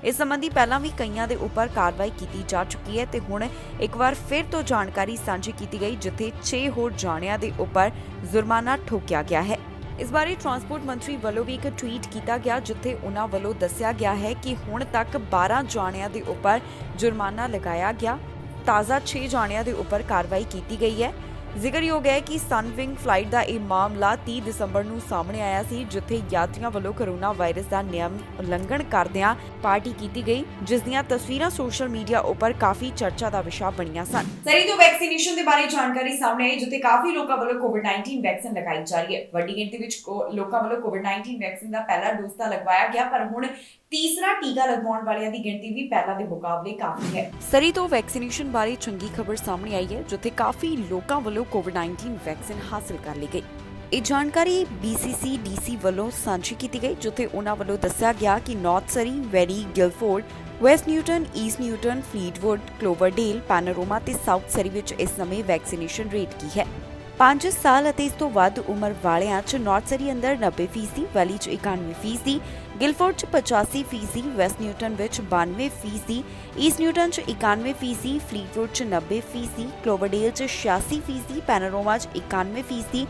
ਇਸ ਸੰਬੰਧੀ ਪਹਿਲਾਂ ਵੀ ਕਈਆਂ ਦੇ ਉੱਪਰ ਕਾਰਵਾਈ ਕੀਤੀ ਜਾ ਚੁੱਕੀ ਹੈ ਤੇ ਹੁਣ ਇੱਕ ਵਾਰ ਫਿਰ ਤੋਂ ਜਾਣਕਾਰੀ ਸਾਂਝੀ ਕੀਤੀ ਗਈ, ਜਿੱਥੇ 6 ਹੋਰ ਜਾਣਿਆਂ ਦੇ ਉੱਪਰ ਜੁਰਮਾਨਾ ਠੋਕਿਆ ਗਿਆ ਹੈ। ਇਸ ਬਾਰੇ ਟਰਾਂਸਪੋਰਟ ਮੰਤਰੀ ਵੱਲੋਂ ਵੀ ਇੱਕ ਟਵੀਟ ਕੀਤਾ ਗਿਆ, ਜਿੱਥੇ ਉਹਨਾਂ ਵੱਲੋਂ ਦੱਸਿਆ ਗਿਆ ਹੈ ਕਿ ਹੁਣ ਤੱਕ 12 ਜਾਣਿਆਂ ਦੇ ਉੱਪਰ ਜੁਰਮਾਨਾ ਲਗਾਇਆ ਗਿਆ। ਤਾਜ਼ਾ 6 ਜਾਣਿਆਂ ਦੇ ਉੱਪਰ ਕਾਰਵਾਈ ਕੀਤੀ ਗਈ ਹੈ। ਜ਼ਿਕਰਯੋਗ ਹੈ ਕਿ ਸਨਵਿੰਗ ਫਲਾਈਟ ਦਾ ਇਹ ਮਾਮਲਾ 30 ਦਸੰਬਰ ਨੂੰ ਸਾਹਮਣੇ ਆਇਆ ਸੀ, ਜਿੱਥੇ ਯਾਤਰੀਆਂ ਵੱਲੋਂ ਕੋਰੋਨਾ ਵਾਇਰਸ ਦਾ ਨਿਯਮ ਉਲੰਘਣ ਕਰਦਿਆਂ ਪਾਰਟੀ ਕੀਤੀ ਗਈ, ਜਿਸ ਦੀਆਂ ਤਸਵੀਰਾਂ ਸੋਸ਼ਲ ਮੀਡੀਆ ਉੱਪਰ ਕਾਫੀ ਚਰਚਾ ਦਾ ਵਿਸ਼ਾ ਬਣੀਆਂ ਸਨ। ਸਰੀ ਤੋਂ ਵੈਕਸੀਨੇਸ਼ਨ ਦੇ ਬਾਰੇ ਜਾਣਕਾਰੀ ਸਾਹਮਣੇ ਆਈ, ਜਿੱਥੇ ਕਾਫੀ ਲੋਕਾਂ ਵੱਲੋਂ ਕੋਵਿਡ-19 ਵੈਕਸੀਨ ਲਗਾਈ ਜਾ ਰਹੀ ਹੈ। ਵੱਡੀ ਗਿਣਤੀ ਵਿੱਚ ਲੋਕਾਂ ਵੱਲੋਂ ਕੋਵਿਡ-19 ਵੈਕਸੀਨ ਦਾ ਪਹਿਲਾ ਡੋਜ਼ ਤਾਂ ਲਗਵਾਇਆ ਗਿਆ, ਪਰ ਹੁਣ ਤੀਸਰਾ ਟੀਕਾ ਲਗਵਾਉਣ ਵਾਲਿਆਂ ਦੀ ਗਿਣਤੀ ਵੀ ਪਹਿਲਾਂ ਦੇ ਮੁਕਾਬਲੇ ਕਾਫੀ ਹੈ। ਸਰੀ ਤੋਂ ਵੈਕਸੀਨੇਸ਼ਨ ਬਾਰੇ ਚੰਗੀ ਖਬਰ ਸਾਹਮਣੇ ਆਈ ਹੈ, ਜਿੱਥੇ ਕਾਫੀ ਲੋਕਾਂ ਵੱਲੋਂ ਕੋਵਿਡ-19 ਵੈਕਸੀਨ ਹਾਸਲ ਕਰ ਲਈ ਗਈ। ਇਹ ਜਾਣਕਾਰੀ BCCDC ਵੱਲੋਂ ਸਾਂਝੀ ਕੀਤੀ ਗਈ, ਜਿੱਥੇ ਉਹਨਾਂ ਵੱਲੋਂ ਦੱਸਿਆ ਗਿਆ ਕਿ North Surrey, Whalley, Guildford, West Newton, East Newton, Fleetwood, Cloverdale, Panorama ਤੇ ਸਾਊਥ ਸਰੀ ਵਿੱਚ ਇਸ ਸਮੇਂ ਵੈਕਸੀਨੇਸ਼ਨ ਰੇਟ ਕੀ ਹੈ। 5 ਸਾਲ ਅਤੇ ਇਸ ਤੋਂ ਵੱਧ ਉਮਰ ਵਾਲਿਆਂ 'ਚ ਨਾਰਥ ਸਰੀ ਅੰਦਰ 90%, ਵੈਲੀ 'ਚ 91%, ਗਿਲਫੋਰਡ 'ਚ 85%, ਵੈਸਟ ਨਿਊਟਨ ਵਿੱਚ 92%, ਈਸਟ ਨਿਊਟਨ 'ਚ 91%, ਫਲੀਟਵੁੱਡ 'ਚ 90%, ਕਲੋਵਰਡੇਲ 'ਚ 86%, ਪੈਨੋਰਾਮਾ 'ਚ 91%,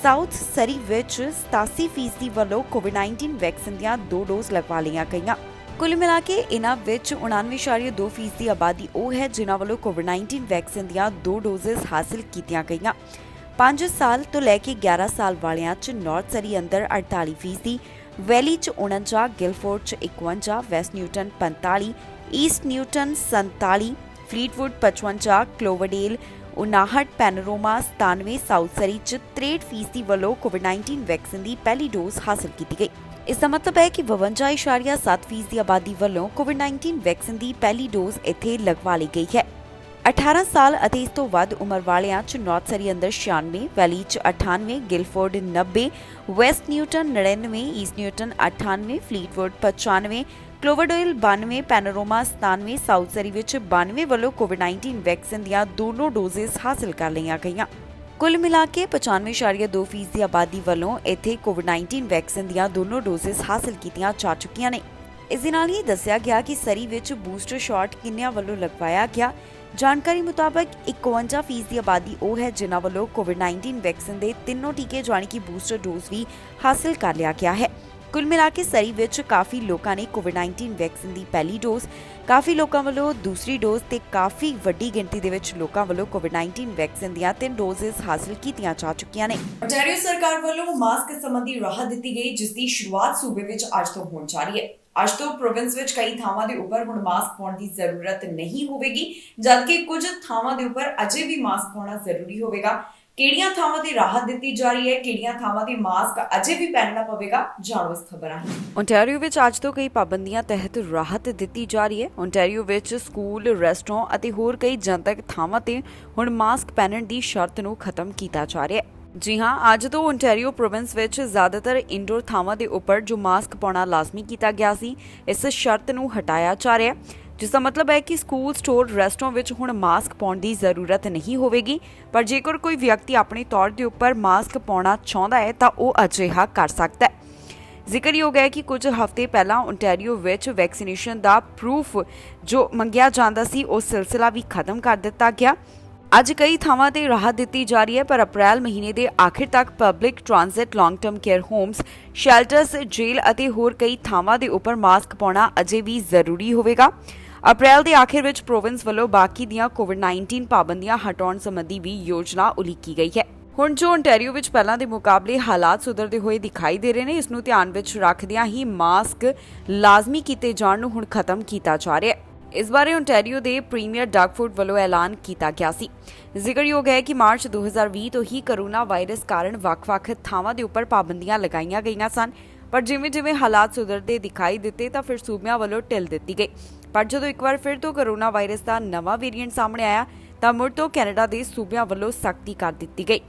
ਸਾਊਥ ਸਰੀ ਵਿੱਚ 87% ਵੱਲੋਂ ਕੋਵਿਡ-19 ਵੈਕਸੀਨ ਦੀਆਂ 2 ਡੋਜ਼ ਲਗਵਾ ਲਈਆਂ ਗਈਆਂ। ਕੁੱਲ ਮਿਲਾ ਕੇ ਇਹਨਾਂ ਵਿੱਚ 99.2% ਦੀ ਆਬਾਦੀ ਉਹ ਹੈ ਜਿਨ੍ਹਾਂ ਵੱਲੋਂ ਕੋਵਿਡ-19 ਵੈਕਸੀਨ ਦੀਆਂ 2 ਡੋਜ਼ਸ ਹਾਸਲ ਕੀਤੀਆਂ ਗਈਆਂ। 5 ਸਾਲ ਤੋਂ ਲੈ ਕੇ 11 ਸਾਲ ਵਾਲਿਆਂ 'ਚ ਨਾਰਥ ਸਰੀ ਅੰਦਰ 48%, ਵੈਲੀ 'ਚ 49, ਗਿਲਫੋਰਡ 'ਚ 51, West Newton 45, East Newton 47, Fleetwood 55, Cloverdale 59 Panorama 97 South Surrey 'ਚ 63% ਵੱਲੋਂ ਕੋਵਿਡ-19 ਵੈਕਸੀਨ ਦੀ ਪਹਿਲੀ ਡੋਜ਼ ਹਾਸਲ ਕੀਤੀ ਗਈ। ਇਸ ਦਾ ਮਤਲਬ ਹੈ ਕਿ 52.7% ਦੀ ਆਬਾਦੀ ਵੱਲੋਂ ਕੋਵਿਡ-19 ਵੈਕਸੀਨ ਦੀ ਪਹਿਲੀ ਡੋਜ਼ ਇੱਥੇ ਲਗਵਾ ਲਈ ਗਈ ਹੈ। 18 ਸਾਲ ਅਤੇ ਇਸ ਤੋਂ ਵੱਧ ਉਮਰ ਵਾਲਿਆਂ 'ਚ ਨਾਰਥ ਸਰੀ ਅੰਦਰ 96, ਵੈਲੀ 'ਚ 98, Guildford 90, West Newton 99, East Newton 98, Fleetwood 95, Cloverdale 92, Panorama 97, South Surrey ਵਿੱਚ 92 ਵੱਲੋਂ ਕੋਵਿਡ-19 ਵੈਕਸੀਨ ਦੀਆਂ ਦੋਨੋਂ ਡੋਜ਼ਸ ਹਾਸਲ ਕਰ ਲਈਆਂ ਗਈਆਂ। ਕੁੱਲ ਮਿਲਾ ਕੇ 95.2% ਦੀ ਆਬਾਦੀ ਵੱਲੋਂ ਇੱਥੇ ਕੋਵਿਡ-19 ਵੈਕਸੀਨ ਦੀਆਂ ਦੋਨੋਂ ਡੋਜ਼ਸ ਹਾਸਲ ਕੀਤੀਆਂ ਜਾ ਚੁੱਕੀਆਂ ਨੇ। ਇਸ ਦੇ ਨਾਲ ਹੀ ਦੱਸਿਆ ਗਿਆ ਕਿ ਸਰੀ ਵਿੱਚ ਬੂਸਟਰ ਸ਼ਾਟ ਕਿੰਨਿਆਂ ਵੱਲੋਂ ਲਗਵਾਇਆ ਗਿਆ। ਜਾਣਕਾਰੀ ਮੁਤਾਬਕ 51% ਦੀ ਆਬਾਦੀ ਉਹ ਹੈ ਜਿਨ੍ਹਾਂ ਵੱਲੋਂ ਕੋਵਿਡ-19 ਵੈਕਸੀਨ ਦੇ ਤਿੰਨੋਂ ਟੀਕੇ ਜਾਣੀ ਕਿ ਬੂਸਟਰ ਡੋਜ਼ ਵੀ ਹਾਸਲ ਕਰ ਲਿਆ ਗਿਆ ਹੈ। ਕੁੱਲ ਮਿਲਾ ਕੇ ਸਰੀ ਵਿੱਚ ਕਾਫੀ ਲੋਕਾਂ ਨੇ ਕੋਵਿਡ-19 ਵੈਕਸੀਨ ਦੀ ਪਹਿਲੀ ਡੋਜ਼, ਕਾਫੀ ਲੋਕਾਂ ਵੱਲੋਂ ਦੂਸਰੀ ਡੋਜ਼ ਤੇ ਕਾਫੀ ਵੱਡੀ ਗਿਣਤੀ ਦੇ ਵਿੱਚ ਲੋਕਾਂ ਵੱਲੋਂ ਕੋਵਿਡ-19 ਵੈਕਸੀਨ ਦੀਆਂ 3 ਡੋਜ਼ਸ ਹਾਸਲ ਕੀਤੀਆਂ ਜਾ ਚੁੱਕੀਆਂ ਨੇ। ontario ਸਰਕਾਰ ਵੱਲੋਂ ਮਾਸਕ ਸੰਬੰਧੀ ਰਾਹਤ ਦਿੱਤੀ ਗਈ, ਜਿਸ ਦੀ ਸ਼ੁਰੂਆਤ ਸੂਬੇ ਵਿੱਚ ਅੱਜ ਤੋਂ ਹੋਣ ਜਾ ਰਹੀ ਹੈ। ਅੱਜ ਤੋਂ ਪ੍ਰੋਵਿੰਸ ਵਿੱਚ ਕਈ ਥਾਵਾਂ ਦੇ ਉੱਪਰ ਹੁਣ ਮਾਸਕ ਪਾਉਣ ਦੀ ਜ਼ਰੂਰਤ ਨਹੀਂ ਹੋਵੇਗੀ, ਜਦਕਿ ਕੁਝ ਥਾਵਾਂ ਦੇ ਉੱਪਰ ਅਜੇ ਵੀ ਮਾਸਕ ਪਾਉਣਾ ਜ਼ਰੂਰੀ ਹੋਵੇਗਾ। ਕਿਹੜੀਆਂ ਥਾਵਾਂ ਤੇ ਰਾਹਤ ਦਿੱਤੀ ਜਾ ਰਹੀ ਹੈ, ਕਿਹੜੀਆਂ ਥਾਵਾਂ ਤੇ ਮਾਸਕ ਅਜੇ ਵੀ ਪਹਿਨਣਾ ਪਵੇਗਾ, ਜਾਣੋ ਇਸ ਖਬਰਾਂ ਹੀ। ontario ਵਿੱਚ ਅੱਜ ਤੋਂ ਕਈ ਪਾਬੰਦੀਆਂ ਤਹਿਤ ਰਾਹਤ ਦਿੱਤੀ ਜਾ ਰਹੀ ਹੈ। ontario ਵਿੱਚ ਸਕੂਲ, ਰੈਸਟੋਰੈਂਟ ਅਤੇ ਹੋਰ ਕਈ ਜਨਤਕ ਥਾਵਾਂ ਤੇ ਹੁਣ ਮਾਸਕ ਪਹਿਨਣ ਦੀ ਸ਼ਰਤ ਨੂੰ ਖਤਮ ਕੀਤਾ ਜਾ ਰਿਹਾ ਹੈ। ਜੀ ਹਾਂ, ਅੱਜ ਤੋਂ ontario ਪ੍ਰੋਵਿੰਸ ਵਿੱਚ ਜ਼ਿਆਦਾਤਰ ਇੰਡੋਰ ਥਾਵਾਂ ਦੇ ਉੱਪਰ ਜੋ ਮਾਸਕ ਪਾਉਣਾ ਲਾਜ਼ਮੀ ਕੀਤਾ ਗਿਆ ਸੀ, ਇਸ ਸ਼ਰਤ ਨੂੰ ਹਟਾਇਆ ਜਾ ਰਿਹਾ ਹੈ, ਜਿਸ ਦਾ ਮਤਲਬ ਹੈ ਕਿ ਸਕੂਲ, ਸਟੋਰ, ਰੈਸਟੋਰੈਂਟ ਵਿੱਚ ਹੁਣ ਮਾਸਕ ਪਾਉਣ ਦੀ ਜ਼ਰੂਰਤ ਨਹੀਂ ਹੋਵੇਗੀ। ਪਰ ਜੇਕਰ ਕੋਈ ਵਿਅਕਤੀ ਆਪਣੇ ਤੌਰ ਦੇ ਉੱਪਰ ਮਾਸਕ ਪਾਉਣਾ ਚਾਹੁੰਦਾ ਹੈ ਤਾਂ ਉਹ ਅਜਿਹਾ ਕਰ ਸਕਦਾ ਹੈ। ਜ਼ਿਕਰਯੋਗ ਹੈ ਕਿ ਕੁਝ ਹਫ਼ਤੇ ਪਹਿਲਾਂ ontario ਵਿੱਚ ਵੈਕਸੀਨੇਸ਼ਨ ਦਾ ਪ੍ਰੂਫ ਜੋ ਮੰਗਿਆ ਜਾਂਦਾ ਸੀ, ਉਹ ਸਿਲਸਿਲਾ ਵੀ ਖਤਮ ਕਰ ਦਿੱਤਾ ਗਿਆ। ਅੱਜ ਕਈ ਥਾਵਾਂ ਤੇ ਰਾਹਤ ਦਿੱਤੀ ਜਾ ਰਹੀ ਹੈ, ਪਰ ਅਪ੍ਰੈਲ ਮਹੀਨੇ ਦੇ ਆਖਿਰ ਤੱਕ public transit, long term care homes, shelters, jail ਅਤੇ ਹੋਰ ਕਈ ਥਾਵਾਂ ਦੇ ਉੱਪਰ ਮਾਸਕ ਪਾਉਣਾ ਅਜੇ ਵੀ ਜ਼ਰੂਰੀ ਹੋਵੇਗਾ। ਅਪ੍ਰੈਲ ਦੇ ਆਖਿਰ ਵਿੱਚ ਪ੍ਰੋਵਿੰਸ ਵੱਲੋਂ ਬਾਕੀ ਦੀਆਂ ਕੋਵਿਡ-19 ਪਾਬੰਦੀਆਂ ਹਟਾਉਣ ਸੰਬੰਧੀ ਵੀ ਯੋਜਨਾ ਉਲੀਕੀ ਗਈ ਹੈ। ਹੁਣ ਜੋ ontario ਵਿੱਚ ਪਹਿਲਾਂ ਦੇ ਮੁਕਾਬਲੇ ਹਾਲਾਤ ਸੁਧਰਦੇ ਹੋਏ ਦਿਖਾਈ ਦੇ ਰਹੇ ਨੇ, ਇਸ ਨੂੰ ਧਿਆਨ ਵਿੱਚ ਰੱਖਦਿਆਂ ਹੀ ਮਾਸਕ ਲਾਜ਼ਮੀ ਕੀਤੇ ਜਾਣ ਨੂੰ ਹੁਣ ਖਤਮ ਕੀਤਾ ਜਾ ਰਿਹਾ ਹੈ। ਇਸ ਬਾਰੇ ontario ਦੇ ਪ੍ਰੀਮੀਅਰ ਡਗਫੋਰਡ ਵੱਲੋਂ ਐਲਾਨ ਕੀਤਾ ਗਿਆ ਸੀ। ਜ਼ਿਕਰਯੋਗ ਹੈ ਕਿ ਮਾਰਚ 2020 ਤੋਂ ਹੀ ਕੋਰੋਨਾ ਵਾਇਰਸ ਕਾਰਨ ਵੱਖ-ਵੱਖ ਥਾਵਾਂ ਦੇ ਉੱਪਰ ਪਾਬੰਦੀਆਂ ਲਗਾਈਆਂ ਗਈਆਂ ਸਨ, ਪਰ ਜਿਵੇਂ-ਜਿਵੇਂ ਹਾਲਾਤ ਸੁਧਰਦੇ ਦਿਖਾਈ ਦਿੱਤੇ ਤਾਂ ਫਿਰ ਸੂਬਿਆਂ ਵੱਲੋਂ ਢਿੱਲ ਦਿੱਤੀ ਗਈ। ਪਰ ਜਦੋਂ ਇੱਕ ਵਾਰ ਫਿਰ ਤੋਂ ਕੋਰੋਨਾ ਵਾਇਰਸ ਦਾ ਨਵਾਂ ਵੇਰੀਐਂਟ ਸਾਹਮਣੇ ਆਇਆ ਤਾਂ ਮੁੜ ਤੋਂ ਕੈਨੇਡਾ ਦੇ ਸੂਬਿਆਂ ਵੱਲੋਂ ਸਖਤੀ ਕਰ ਦਿੱਤੀ ਗਈ।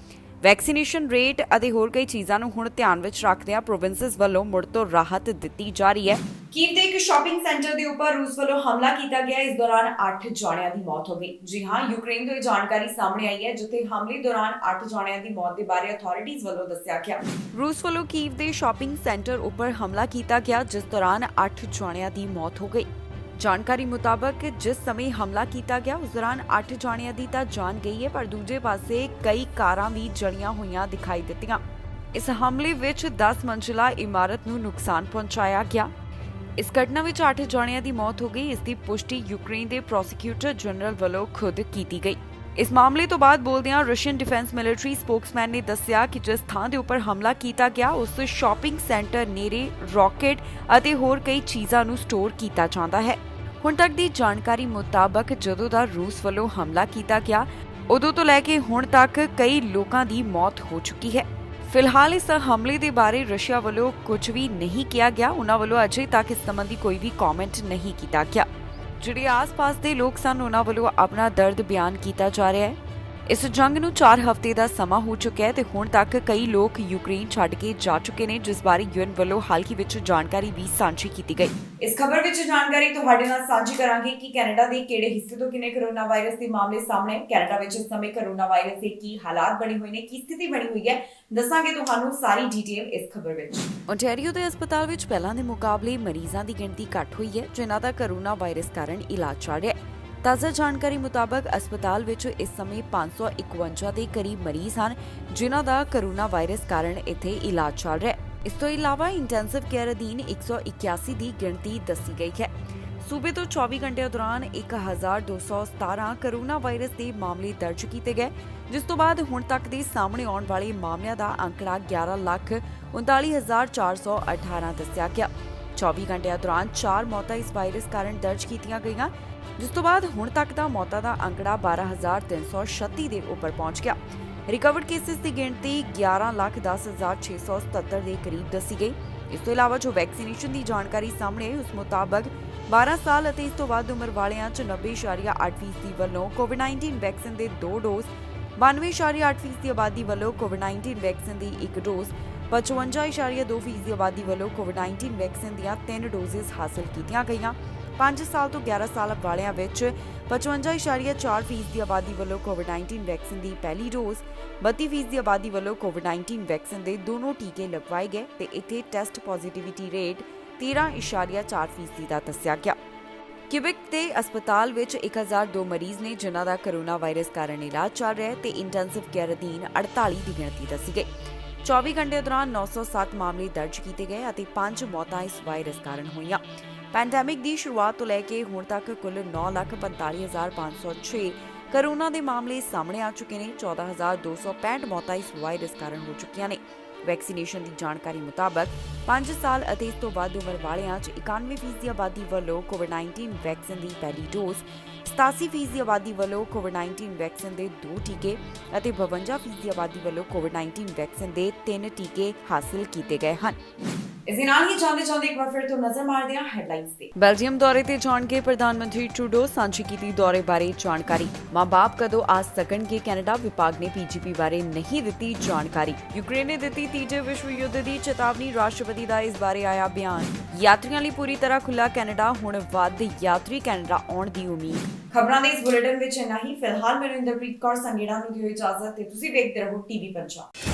ਵੈਕਸੀਨੇਸ਼ਨ ਰੇਟ ਅਤੇ ਹੋਰ ਕਈ ਚੀਜ਼ਾਂ ਨੂੰ ਹੁਣ ਧਿਆਨ ਵਿੱਚ ਰੱਖਦਿਆਂ ਪ੍ਰੋਵਿੰਸਸ ਵੱਲੋਂ ਮੁੜ ਤੋਂ ਰਾਹਤ ਦਿੱਤੀ ਜਾ ਰਹੀ ਹੈ। ਕੀਵ ਦੇ ਇੱਕ ਸ਼ਾਪਿੰਗ ਸੈਂਟਰ ਦੇ ਉੱਪਰ ਰੂਸ ਵੱਲੋਂ ਹਮਲਾ ਕੀਤਾ ਗਿਆ। ਇਸ ਦੌਰਾਨ 8 ਜਣਿਆਂ ਦੀ ਮੌਤ ਹੋ ਗਈ। ਜੀ ਹਾਂ, ਯੂਕਰੇਨ ਤੋਂ ਇਹ ਜਾਣਕਾਰੀ ਸਾਹਮਣੇ ਆਈ ਹੈ, ਜਿੱਥੇ ਹਮਲੇ ਦੌਰਾਨ 8 ਜਣਿਆਂ ਦੀ ਮੌਤ ਦੇ ਬਾਰੇ ਅਥਾਰਟੀਜ਼ ਵੱਲੋਂ ਦੱਸਿਆ ਗਿਆ। ਰੂਸ ਵੱਲੋਂ ਕੀਵ ਦੇ ਸ਼ਾਪਿੰਗ ਸੈਂਟਰ ਉੱਪਰ ਹਮਲਾ ਕੀਤਾ ਗਿਆ, ਜਿਸ ਦੌਰਾਨ 8 ਜਣਿਆਂ ਦੀ ਮੌਤ ਹੋ ਗਈ। ਜਾਣਕਾਰੀ ਮੁਤਾਬਕ ਜਿਸ ਸਮੇਂ ਹਮਲਾ ਕੀਤਾ ਗਿਆ ਉਸ ਦੌਰਾਨ 8 ਜਣਿਆਂ ਦੀ ਤਾਂ ਜਾਨ ਗਈ ਹੈ, ਪਰ ਦੂਜੇ ਪਾਸੇ ਕਈ ਕਾਰਾਂ ਵੀ ਜਲੀਆਂ ਹੋਈਆਂ ਦਿਖਾਈ ਦਿੱਤੀਆਂ। ਇਸ ਹਮਲੇ ਵਿੱਚ 10 ਮੰਜ਼ਿਲਾ ਇਮਾਰਤ ਨੂੰ ਨੁਕਸਾਨ ਪਹੁੰਚਾਇਆ ਗਿਆ। ਇਸ ਘਟਨਾ ਵਿੱਚ 8 ਜਣਿਆਂ ਦੀ ਮੌਤ ਹੋ ਗਈ। ਇਸ ਦੀ ਪੁਸ਼ਟੀ ਯੂਕਰੇਨ ਦੇ ਪ੍ਰੋਸੀਕਿਊਟਰ ਜਨਰਲ ਵੱਲੋਂ ਖੁਦ ਕੀਤੀ ਗਈ। ਇਸ ਮਾਮਲੇ ਤੋਂ ਬਾਅਦ ਬੋਲਦਿਆਂ ਰਸ਼ੀਅਨ ਡਿਫੈਂਸ ਮਿਲਟਰੀ ਸਪੋਕਸਮੈਨ ਨੇ ਦੱਸਿਆ ਕਿ ਜਿਸ ਥਾਂ ਦੇ ਉੱਪਰ ਹਮਲਾ ਕੀਤਾ ਗਿਆ ਉਸ ਸ਼ਾਪਿੰਗ ਸੈਂਟਰ ਨੇੜੇ ਰਾਕੇਟ ਅਤੇ ਹੋਰ ਕਈ ਚੀਜ਼ਾਂ ਨੂੰ ਸਟੋਰ ਕੀਤਾ ਜਾਂਦਾ ਹੈ। ਹੁਣ ਤੱਕ ਦੀ ਜਾਣਕਾਰੀ ਮੁਤਾਬਕ ਜਦੋਂ ਦਾ ਰੂਸ ਵੱਲੋਂ ਹਮਲਾ ਕੀਤਾ ਗਿਆ, ਉਦੋਂ ਤੋਂ ਲੈ ਕੇ ਹੁਣ ਤੱਕ ਕਈ ਲੋਕਾਂ ਦੀ ਮੌਤ ਹੋ ਚੁੱਕੀ ਹੈ। ਫਿਲਹਾਲ ਇਸ ਹਮਲੇ ਦੇ ਬਾਰੇ ਰਸ਼ੀਆ ਵੱਲੋਂ ਕੁਝ ਵੀ ਨਹੀਂ ਕਿਹਾ ਗਿਆ। ਉਹਨਾਂ ਵੱਲੋਂ ਅਜੇ ਤੱਕ ਇਸ ਸੰਬੰਧੀ ਕੋਈ ਵੀ ਕਮੈਂਟ ਨਹੀਂ ਕੀਤਾ ਗਿਆ। ਜਿਹੜੇ ਆਸ-ਪਾਸ ਦੇ ਲੋਕ ਸਨ, ਉਹਨਾਂ ਵੱਲੋਂ ਆਪਣਾ ਦਰਦ ਬਿਆਨ ਕੀਤਾ ਜਾ ਰਿਹਾ ਹੈ। ਇਸ ਜੰਗ ਨੂੰ 4 ਹਫ਼ਤੇ ਦਾ ਸਮਾਂ ਹੋ ਚੁੱਕਿਆ ਹੈ ਤੇ ਹੁਣ ਤੱਕ ਕਈ ਲੋਕ ਯੂਕਰੇਨ ਛੱਡ ਕੇ ਜਾ ਚੁੱਕੇ ਨੇ, ਜਿਸ ਬਾਰੇ ਯੂਐਨ ਵੱਲੋਂ ਹਾਲ ਹੀ ਵਿੱਚ ਜਾਣਕਾਰੀ ਵੀ ਸਾਂਝੀ ਕੀਤੀ ਗਈ। ਇਸ ਖਬਰ ਵਿੱਚ ਜਾਣਕਾਰੀ ਤੁਹਾਡੇ ਨਾਲ ਸਾਂਝੀ ਕਰਾਂਗੇ ਕਿ ਕੈਨੇਡਾ ਦੇ ਕਿਹੜੇ ਹਿੱਸੇ ਤੋਂ ਕਿੰਨੇ ਕੋਰੋਨਾ ਵਾਇਰਸ ਦੇ ਮਾਮਲੇ ਸਾਹਮਣੇ ਆਏ। ਕੈਨੇਡਾ ਵਿੱਚ ਇਸ ਸਮੇਂ ਕੋਰੋਨਾ ਵਾਇਰਸ ਦੇ ਕੀ ਹਾਲਾਤ ਬਣੇ ਹੋਏ ਨੇ, ਕੀ ਸਥਿਤੀ ਬਣੀ ਹੋਈ ਹੈ, ਦੱਸਾਂਗੇ ਤੁਹਾਨੂੰ ਸਾਰੀ ਡਿਟੇਲ ਇਸ ਖਬਰ ਵਿੱਚ। ontario ਦੇ ਹਸਪਤਾਲ ਵਿੱਚ ਪਹਿਲਾਂ ਦੇ ਮੁਕਾਬਲੇ ਮਰੀਜ਼ਾਂ ਦੀ ਗਿਣਤੀ ਘੱਟ ਹੋਈ ਹੈ, ਜਿਨ੍ਹਾਂ ਦਾ ਕੋਰੋਨਾ ਵਾਇਰਸ ਕਾਰਨ ਇਲਾਜ ਚੱਲ ਰਿਹਾ ਹੈ। ਤਾਜ਼ਾ ਜਾਣਕਾਰੀ ਮੁਤਾਬਕ ਹਸਪਤਾਲ ਵਿੱਚ ਇਸ ਸਮੇਂ 551 ਦੇ ਕਰੀਬ ਮਰੀਜ਼ ਹਨ, ਜਿਨ੍ਹਾਂ ਦਾ ਕੋਰੋਨਾ ਵਾਇਰਸ ਕਾਰਨ ਇੱਥੇ ਇਲਾਜ ਚੱਲ ਰਿਹਾ ਹੈ। ਇਸ ਤੋਂ ਇਲਾਵਾ ਇੰਟੈਂਸਿਵ ਕੇਅਰ ਅਧੀਨ 181 ਦੀ ਗਿਣਤੀ ਦੱਸੀ ਗਈ ਹੈ। ਸੂਬੇ ਤੋਂ 24 ਘੰਟਿਆਂ ਦੌਰਾਨ 1217 ਕੋਰੋਨਾ ਵਾਇਰਸ ਦੇ ਮਾਮਲੇ ਦਰਜ ਕੀਤੇ ਗਏ, ਜਿਸ ਤੋਂ ਬਾਅਦ ਹੁਣ ਤੱਕ ਦੇ ਸਾਹਮਣੇ ਆਉਣ ਵਾਲੇ ਮਾਮਲਿਆਂ ਦਾ ਅੰਕੜਾ 11,39,418 ਦੱਸਿਆ ਗਿਆ। 24 ਘੰਟਿਆਂ ਦੌਰਾਨ 4 ਮੌਤਾਂ ਇਸ ਵਾਇਰਸ ਕਾਰਨ ਦਰਜ ਕੀਤੀਆਂ ਗਈਆਂ, ਜਿਸ ਤੋਂ ਬਾਅਦ ਹੁਣ ਤੱਕ ਦਾ ਮੌਤਾਂ ਦਾ ਅੰਕੜਾ 12,336 ਦੇ ਉੱਪਰ ਪਹੁੰਚ ਗਿਆ। ਰਿਕਵਰਡ ਕੇਸਿਸ ਦੀ ਗਿਣਤੀ 11,10,677 ਦੇ ਕਰੀਬ ਦੱਸੀ ਗਈ। ਇਸ ਤੋਂ ਇਲਾਵਾ ਜੋ ਵੈਕਸੀਨੇਸ਼ਨ ਦੀ ਜਾਣਕਾਰੀ ਸਾਹਮਣੇ ਆਈ, ਉਸ ਮੁਤਾਬਕ 12 ਸਾਲ ਅਤੇ ਇਸ ਤੋਂ ਵੱਧ ਉਮਰ ਵਾਲਿਆਂ 'ਚ 90.8% ਵੱਲੋਂ ਕੋਵਿਡ-19 ਵੈਕਸੀਨ ਦੇ 2 ਡੋਜ਼, 92.8% ਦੀ ਆਬਾਦੀ ਵੱਲੋਂ ਕੋਵਿਡ-19 ਵੈਕਸੀਨ ਦੀ 1 ਡੋਜ਼, 55.2% ਦੀ ਆਬਾਦੀ ਵੱਲੋਂ ਕੋਵਿਡ-19 ਵੈਕਸੀਨ ਦੀਆਂ 3 ਡੋਜ਼ਸ ਹਾਸਲ ਕੀਤੀਆਂ ਗਈਆਂ। 5 ਸਾਲ ਤੋਂ 11 ਸਾਲ ਵਾਲਿਆਂ ਵਿੱਚ 55.4% ਦੀ ਆਬਾਦੀ ਵੱਲੋਂ ਕੋਵਿਡ-19 ਵੈਕਸੀਨ ਦੀ ਪਹਿਲੀ ਡੋਜ਼, 32% ਦੀ ਆਬਾਦੀ ਵੱਲੋਂ ਕੋਵਿਡ-19 ਵੈਕਸੀਨ ਦੇ ਦੋਨੋਂ ਟੀਕੇ ਲਗਵਾਏ ਗਏ ਤੇ ਇੱਥੇ ਟੈਸਟ ਪੋਜ਼ਿਟਿਵਿਟੀ ਰੇਟ 13.4% ਦਾ ਦੱਸਿਆ ਗਿਆ। ਕਿਊਬਿਕ ਦੇ ਹਸਪਤਾਲ ਵਿੱਚ 1002 ਮਰੀਜ਼ ਨੇ ਜਿਨ੍ਹਾਂ ਦਾ ਕੋਰੋਨਾ ਵਾਇਰਸ ਕਾਰਨ ਇਲਾਜ ਚੱਲ ਰਿਹਾ ਹੈ ਤੇ ਇੰਟੈਂਸਿਵ ਕੇਅਰ ਅਧੀਨ 48 ਦੀ ਗਿਣਤੀ ਦੱਸੀ ਗਈ। 24 ਘੰਟੇ ਦੌਰਾਨ 907 ਮਾਮਲੇ ਦਰਜ ਕੀਤੇ ਗਏ ਅਤੇ 5 ਮੌਤਾਂ ਇਸ ਵਾਇਰਸ ਕਾਰਨ ਹੋਈਆਂ। ਪੈਂਡੈਮਿਕ ਦੀ ਸ਼ੁਰੂਆਤ ਤੋਂ ਲੈ ਕੇ ਹੁਣ ਤੱਕ ਕੁੱਲ 9,45,506 ਕੋਰੋਨਾ ਦੇ ਮਾਮਲੇ ਸਾਹਮਣੇ ਆ ਚੁੱਕੇ ਨੇ। 14,265 ਮੌਤਾਂ ਇਸ ਵਾਇਰਸ ਕਾਰਨ ਹੋ ਚੁੱਕੀਆਂ ਨੇ। ਵੈਕਸੀਨੇਸ਼ਨ ਦੀ ਜਾਣਕਾਰੀ ਮੁਤਾਬਕ 5 ਸਾਲ ਅਤੇ ਇਸ ਤੋਂ ਵੱਧ ਉਮਰ ਵਾਲਿਆਂ 'ਚ 91% ਦੀ ਆਬਾਦੀ ਵੱਲੋਂ ਕੋਵਿਡ-19 ਵੈਕਸੀਨ ਦੀ ਪਹਿਲੀ ਡੋਜ਼, 87% ਦੀ ਆਬਾਦੀ ਵੱਲੋਂ ਕੋਵਿਡ-19 ਵੈਕਸੀਨ ਦੇ 2 ਟੀਕੇ ਅਤੇ 52% ਦੀ ਆਬਾਦੀ ਵੱਲੋਂ ਕੋਵਿਡ-19 ਵੈਕਸੀਨ ਦੇ 3 ਟੀਕੇ ਹਾਸਲ ਕੀਤੇ ਗਏ ਹਨ। ਇਸ ਦੇ ਨਾਲ ਹੀ ਜਾਂਦੇ ਇੱਕ ਵਾਰ ਫਿਰ ਤੋਂ ਨਜ਼ਰ ਮਾਰਦੇ ਹਾਂ ਹੈਡਲਾਈਨਸ ਤੇ। ਬੈਲਜੀਅਮ ਦੌਰੇ ਤੇ ਜਾਣਗੇ ਪ੍ਰਧਾਨ ਮੰਤਰੀ ਟਰੂਡੋ, ਸਾਂਝੀ ਕੀਤੀ ਦੌਰੇ ਬਾਰੇ ਜਾਣਕਾਰੀ। ਮਾਂ-ਬਾਪ ਕਦੋਂ ਆ ਸਕਣਗੇ ਕੈਨੇਡਾ, ਵਿਭਾਗ ਨੇ ਪੀਜੀਪੀ ਬਾਰੇ ਨਹੀਂ ਦਿੱਤੀ ਜਾਣਕਾਰੀ। ਯੂਕਰੇਨ ਨੇ ਦਿੱਤੀ ਤੀਜੇ ਵਿਸ਼ਵ ਯੁੱਧ ਦੀ ਚੇਤਾਵਨੀ, ਰਾਸ਼ਟਰਪਤੀ ਦਾ ਇਸ ਬਾਰੇ ਆਇਆ ਬਿਆਨ। ਯਾਤਰੀਆਂ ਲਈ ਪੂਰੀ ਤਰ੍ਹਾਂ ਖੁੱਲਾ ਕੈਨੇਡਾ, ਹੁਣ ਵੱਧ ਯਾਤਰੀ ਕੈਨੇਡਾ ਆਉਣ ਦੀ ਉਮੀਦ। ਖਬਰਾਂ ਦੇ ਇਸ ਬੁਲੇਟਿਨ ਵਿੱਚ ਇੰਨਾ ਹੀ। ਫਿਲਹਾਲ ਮੈਨੂੰ ਇੰਦਰਪ੍ਰੀਤ ਕੌਰ ਸੰਗੇੜਾ ਨੂੰ ਦਿਓ ਇਜਾਜ਼ਤ ਤੇ ਤੁਸੀਂ ਵੇਖਦੇ ਰਹੋ ਟੀਵੀ ਪੰਜਾਬ।